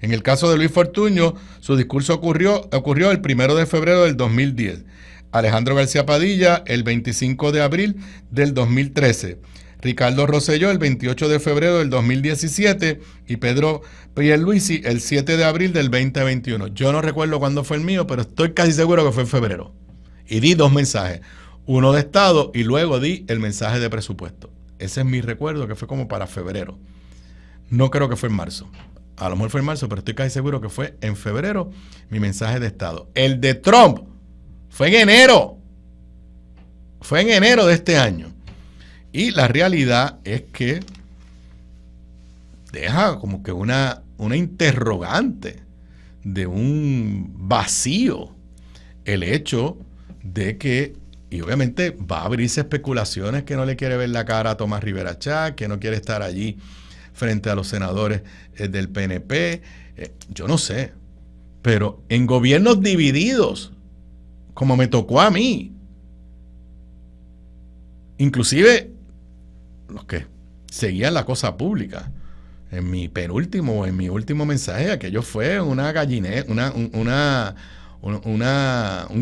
En el caso de Luis Fortuño, su discurso ocurrió el 1 de febrero del 2010. Alejandro García Padilla, el 25 de abril del 2013. Ricardo Rosselló, el 28 de febrero del 2017. Y Pedro Pierluisi, el 7 de abril del 2021. Yo no recuerdo cuándo fue el mío, pero estoy casi seguro que fue en febrero. Y di 2 mensajes. Uno de Estado y luego di el mensaje de presupuesto. Ese es mi recuerdo, que fue como para febrero. No creo que fue en marzo. A lo mejor fue en marzo, pero estoy casi seguro que fue en febrero mi mensaje de Estado. El de Trump fue en enero. Fue en enero de este año. Y la realidad es que deja como que una interrogante de un vacío el hecho de que, y obviamente va a abrirse especulaciones que no le quiere ver la cara a Tomás Rivera Chat, que no quiere estar allí frente a los senadores del PNP, yo no sé, pero en gobiernos divididos, como me tocó a mí, inclusive los que seguían la cosa pública, en mi último mensaje, aquello fue un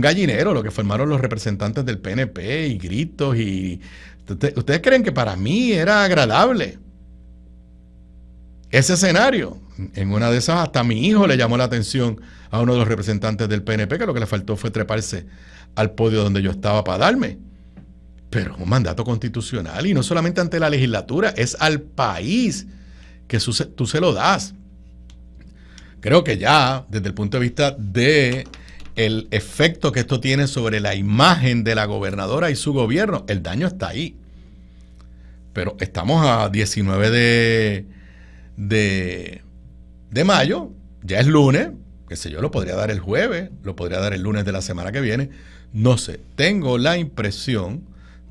gallinero lo que formaron los representantes del PNP y gritos y... ¿Ustedes creen que para mí era agradable? ese escenario. En una de esas hasta mi hijo le llamó la atención a uno de los representantes del PNP, que lo que le faltó fue treparse al podio donde yo estaba para darme. Pero es un mandato constitucional y no solamente ante la legislatura, es al país que tú se lo das. Creo que ya, desde el punto de vista de el efecto que esto tiene sobre la imagen de la gobernadora y su gobierno, el daño está ahí. Pero estamos a 19 de mayo, ya es lunes, qué sé yo, lo podría dar el jueves, lo podría dar el lunes de la semana que viene, no sé. Tengo la impresión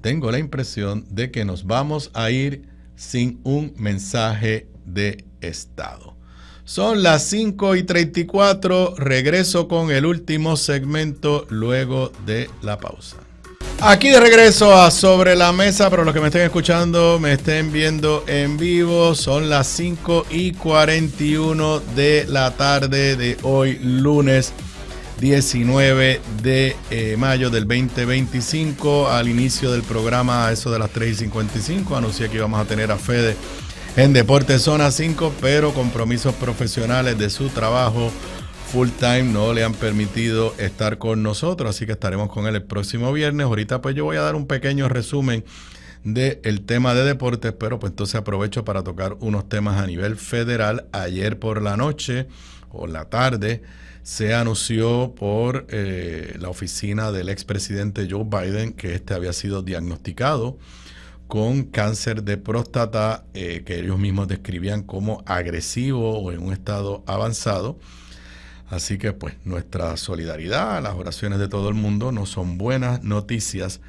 de que nos vamos a ir sin un mensaje de Estado. Son las 5:34, regreso con el último segmento luego de la pausa. Aquí de regreso a Sobre la Mesa, para los que me estén escuchando, me estén viendo en vivo, son las 5:41 de la tarde de hoy, lunes 19 de mayo del 2025. Al inicio del programa, a eso de las 3:55, anuncié que íbamos a tener a Fede en Deportes Zona 5, pero compromisos profesionales de su trabajo full time no le han permitido estar con nosotros, así que estaremos con él el próximo viernes. Ahorita pues yo voy a dar un pequeño resumen del tema de deportes, pero pues entonces aprovecho para tocar unos temas a nivel federal. Ayer por la noche o la tarde se anunció por la oficina del expresidente Joe Biden que había sido diagnosticado con cáncer de próstata, que ellos mismos describían como agresivo o en un estado avanzado. Así que pues nuestra solidaridad, las oraciones de todo el mundo, no son buenas noticias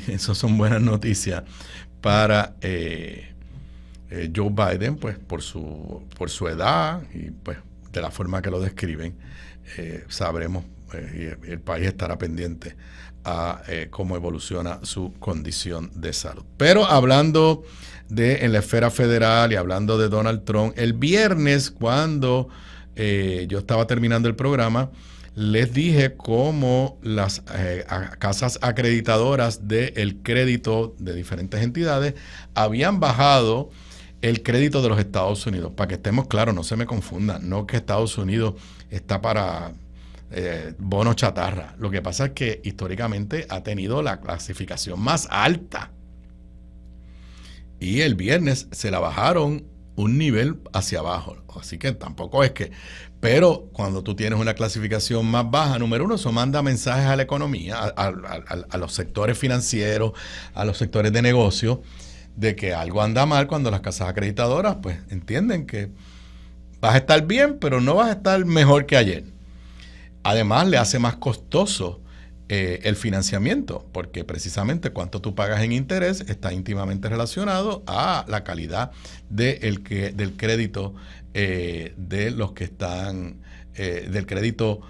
eso son buenas noticias para Joe Biden, pues por su edad y pues de la forma que lo describen, sabremos y el país estará pendiente a cómo evoluciona su condición de salud. Pero hablando en la esfera federal y hablando de Donald Trump, el viernes cuando yo estaba terminando el programa, les dije cómo las casas acreditadoras del crédito de diferentes entidades habían bajado el crédito de los Estados Unidos. Para que estemos claros, no se me confundan, no que Estados Unidos está para bonos chatarra. Lo que pasa es que históricamente ha tenido la clasificación más alta. Y el viernes se la bajaron un nivel hacia abajo. Así que tampoco es que... Pero cuando tú tienes una clasificación más baja, número uno, eso manda mensajes a la economía, a los sectores financieros, a los sectores de negocio, de que algo anda mal cuando las casas acreditadoras pues entienden que vas a estar bien, pero no vas a estar mejor que ayer. Además, le hace más costoso el financiamiento, porque precisamente cuánto tú pagas en interés está íntimamente relacionado a la calidad del crédito de los que están, del crédito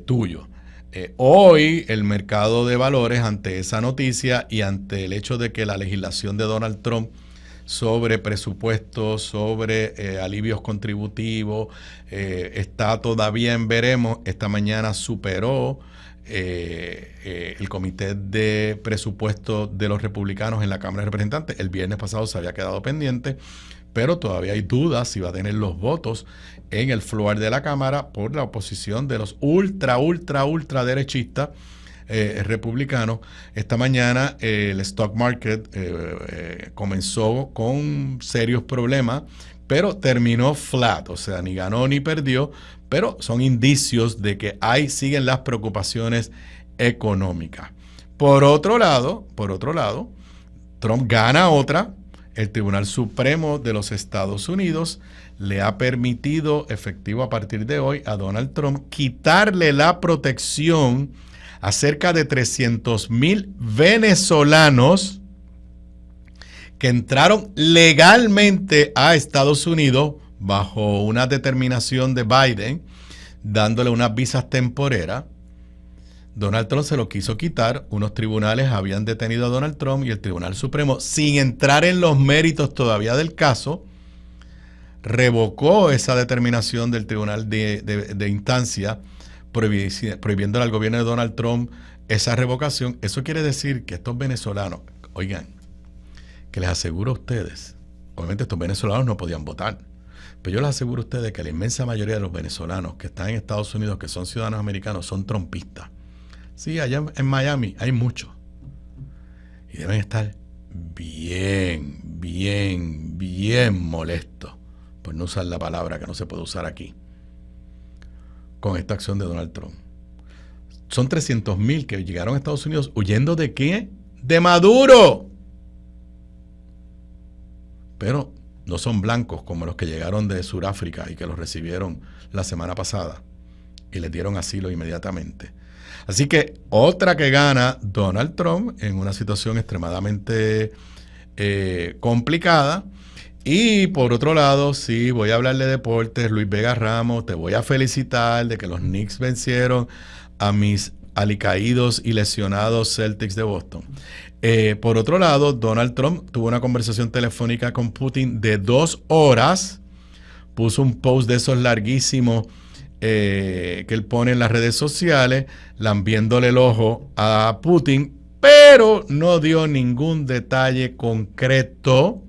tuyo. Hoy el mercado de valores, ante esa noticia y ante el hecho de que la legislación de Donald Trump sobre presupuestos, sobre alivios contributivos, está todavía en veremos. Esta mañana superó el comité de presupuestos de los republicanos en la Cámara de Representantes. El viernes pasado se había quedado pendiente, pero todavía hay dudas si va a tener los votos en el floor de la Cámara por la oposición de los ultra derechistas republicanos. Esta mañana el stock market comenzó con serios problemas, pero terminó flat, o sea, ni ganó ni perdió, pero son indicios de que siguen las preocupaciones económicas. Por otro lado, Trump gana otra. El Tribunal Supremo de los Estados Unidos le ha permitido, efectivo a partir de hoy, a Donald Trump quitarle la protección a cerca de 300,000 venezolanos que entraron legalmente a Estados Unidos bajo una determinación de Biden, dándole unas visas temporeras. Donald Trump se lo quiso quitar. Unos tribunales habían detenido a Donald Trump y el Tribunal Supremo, sin entrar en los méritos todavía del caso, revocó esa determinación del Tribunal de Instancia, prohibiéndole al gobierno de Donald Trump esa revocación. Eso quiere decir que estos venezolanos, oigan, que les aseguro a ustedes, obviamente estos venezolanos no podían votar, pero yo les aseguro a ustedes que la inmensa mayoría de los venezolanos que están en Estados Unidos, que son ciudadanos americanos, son trumpistas. Sí, allá en Miami hay muchos. Y deben estar bien molestos, por no usar la palabra que no se puede usar aquí, con esta acción de Donald Trump. Son 300,000 que llegaron a Estados Unidos huyendo ¿de qué? ¡De Maduro! Pero no son blancos como los que llegaron de Sudáfrica y que los recibieron la semana pasada y les dieron asilo inmediatamente. Así que otra que gana Donald Trump en una situación extremadamente complicada. Y por otro lado, sí, voy a hablar de deportes. Luis Vega Ramos, te voy a felicitar de que los Knicks vencieron a mis alicaídos y lesionados Celtics de Boston. Por otro lado, Donald Trump tuvo una conversación telefónica con Putin de 2 horas. Puso un post de esos larguísimos que él pone en las redes sociales, lambiéndole el ojo a Putin, pero no dio ningún detalle concreto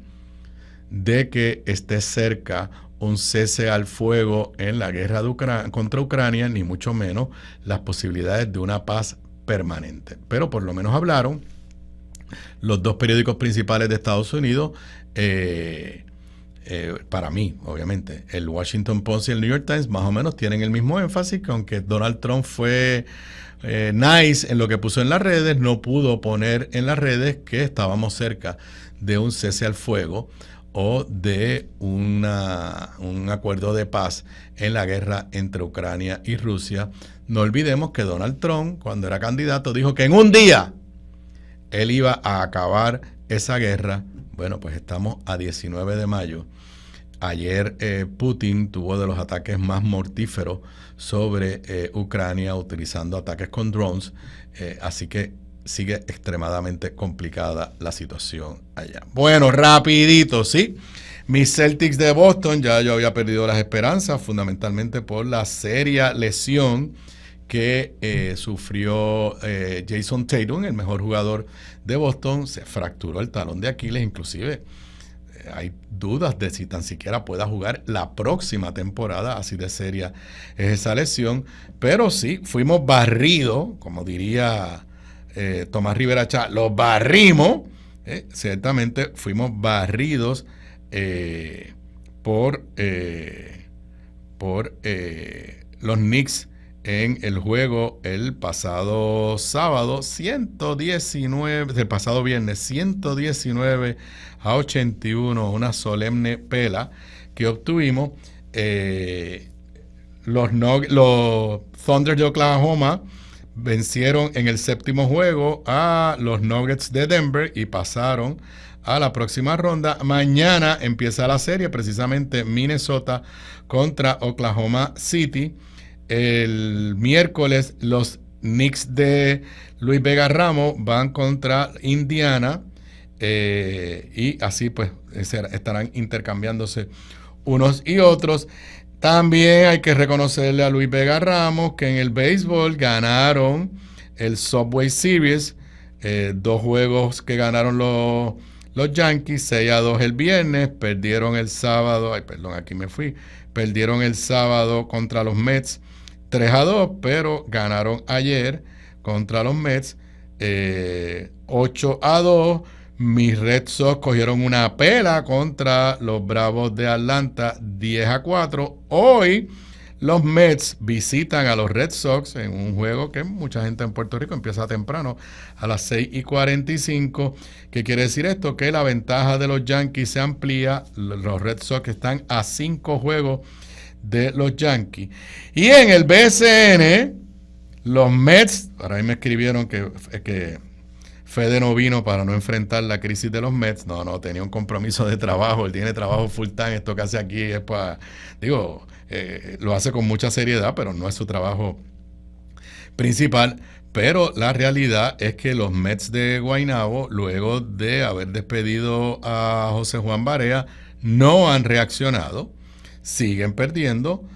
de que esté cerca un cese al fuego en la guerra contra Ucrania, ni mucho menos las posibilidades de una paz permanente. Pero por lo menos hablaron los dos periódicos principales de Estados Unidos, para mí, obviamente, el Washington Post y el New York Times más o menos tienen el mismo énfasis, que aunque Donald Trump fue nice en lo que puso en las redes, no pudo poner en las redes que estábamos cerca de un cese al fuego o de un acuerdo de paz en la guerra entre Ucrania y Rusia. No olvidemos que Donald Trump, cuando era candidato, dijo que en un día él iba a acabar esa guerra. Bueno, pues estamos a 19 de mayo. Ayer Putin tuvo de los ataques más mortíferos sobre Ucrania, utilizando ataques con drones. Así que sigue extremadamente complicada la situación allá. Bueno, rapidito, ¿sí? Mis Celtics de Boston, ya yo había perdido las esperanzas, fundamentalmente por la seria lesión que sufrió Jason Tatum, el mejor jugador de Boston. Se fracturó el talón de Aquiles, inclusive hay dudas de si tan siquiera pueda jugar la próxima temporada, así de seria es esa lesión. Pero sí, fuimos barridos, como diría Tomás Rivera Chá, los barrimos, ciertamente fuimos barridos por los Knicks en el juego el pasado sábado, 119, el pasado viernes, 119-81, una solemne pela que obtuvimos. Los Thunder de Oklahoma vencieron en el séptimo juego a los Nuggets de Denver y pasaron a la próxima ronda. Mañana empieza la serie, precisamente Minnesota contra Oklahoma City. El miércoles los Knicks de Luis Vega Ramos van contra Indiana y así pues estarán intercambiándose unos y otros. También hay que reconocerle a Luis Vega Ramos que en el béisbol ganaron el Subway Series, 2 juegos que ganaron los Yankees, 6-2 el viernes, perdieron el sábado, perdieron el sábado contra los Mets 3-2, pero ganaron ayer contra los Mets 8-2. Mis Red Sox cogieron una pela contra los Bravos de Atlanta 10-4. Hoy los Mets visitan a los Red Sox en un juego que mucha gente en Puerto Rico empieza temprano, a las 6:45. ¿Qué quiere decir esto? Que la ventaja de los Yankees se amplía. Los Red Sox están a 5 juegos de los Yankees. Y en el BCN, los Mets, ahora ahí me escribieron que Fede no vino para no enfrentar la crisis de los Mets. No, tenía un compromiso de trabajo. Él tiene trabajo full time. Esto que hace aquí es para, lo hace con mucha seriedad, pero no es su trabajo principal. Pero la realidad es que los Mets de Guaynabo, luego de haber despedido a José Juan Barea, no han reaccionado. Siguen perdiendo.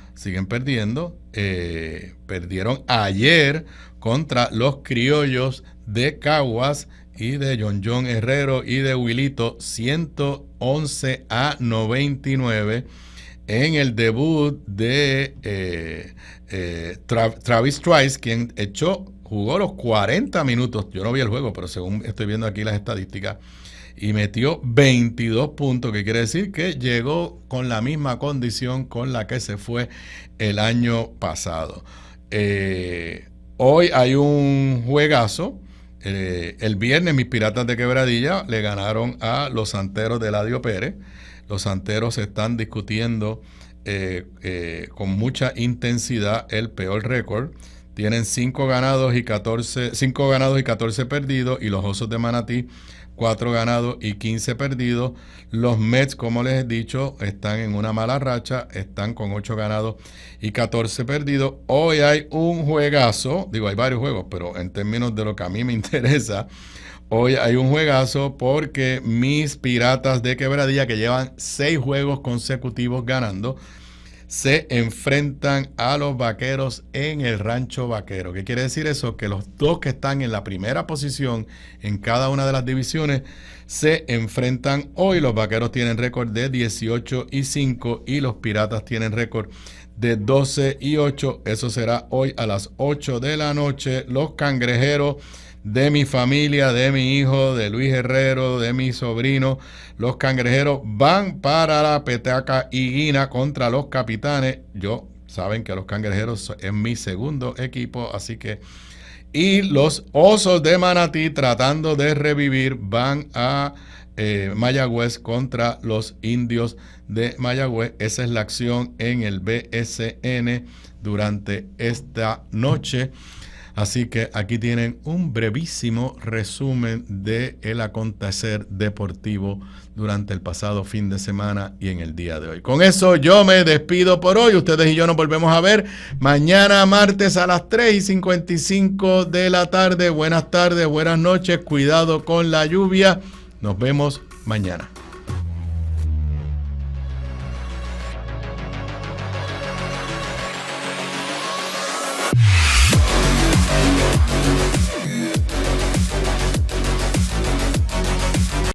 Perdieron ayer contra los Criollos de Caguas y de John Herrero y de Wilito, 111-99 en el debut de Travis Trice, quien jugó los 40 minutos. Yo no vi el juego, pero según estoy viendo aquí las estadísticas, y metió 22 puntos, que quiere decir que llegó con la misma condición con la que se fue el año pasado. Hoy hay un juegazo. El viernes mis Piratas de Quebradilla le ganaron a los Santeros de Eladio Pérez. Los Santeros están discutiendo con mucha intensidad el peor récord. Tienen 5 ganados y 14 perdidos, y los Osos de Manatí 4 ganados y 15 perdidos. Los Mets, como les he dicho, están en una mala racha, están con 8 ganados y 14 perdidos. Hoy hay un juegazo, hay varios juegos, pero en términos de lo que a mí me interesa, hoy hay un juegazo porque mis Piratas de Quebradilla, que llevan 6 juegos consecutivos ganando, se enfrentan a los Vaqueros en el Rancho Vaquero. ¿Qué quiere decir eso? Que los dos que están en la primera posición en cada una de las divisiones se enfrentan hoy. Los Vaqueros tienen récord de 18-5 y los Piratas tienen récord de 12-8. Eso será hoy a las 8 de la noche. Los Cangrejeros de mi familia, de mi hijo, de Luis Herrero, de mi sobrino, los Cangrejeros van para la Petaca Higuina contra los Capitanes. Saben que los Cangrejeros es mi segundo equipo, así que... Y los Osos de Manatí, tratando de revivir, van a Mayagüez contra los Indios de Mayagüez. Esa es la acción en el BSN durante esta noche. Así que aquí tienen un brevísimo resumen del acontecer deportivo durante el pasado fin de semana y en el día de hoy. Con eso yo me despido por hoy. Ustedes y yo nos volvemos a ver mañana martes a las 3:55 de la tarde. Buenas tardes, buenas noches. Cuidado con la lluvia. Nos vemos mañana.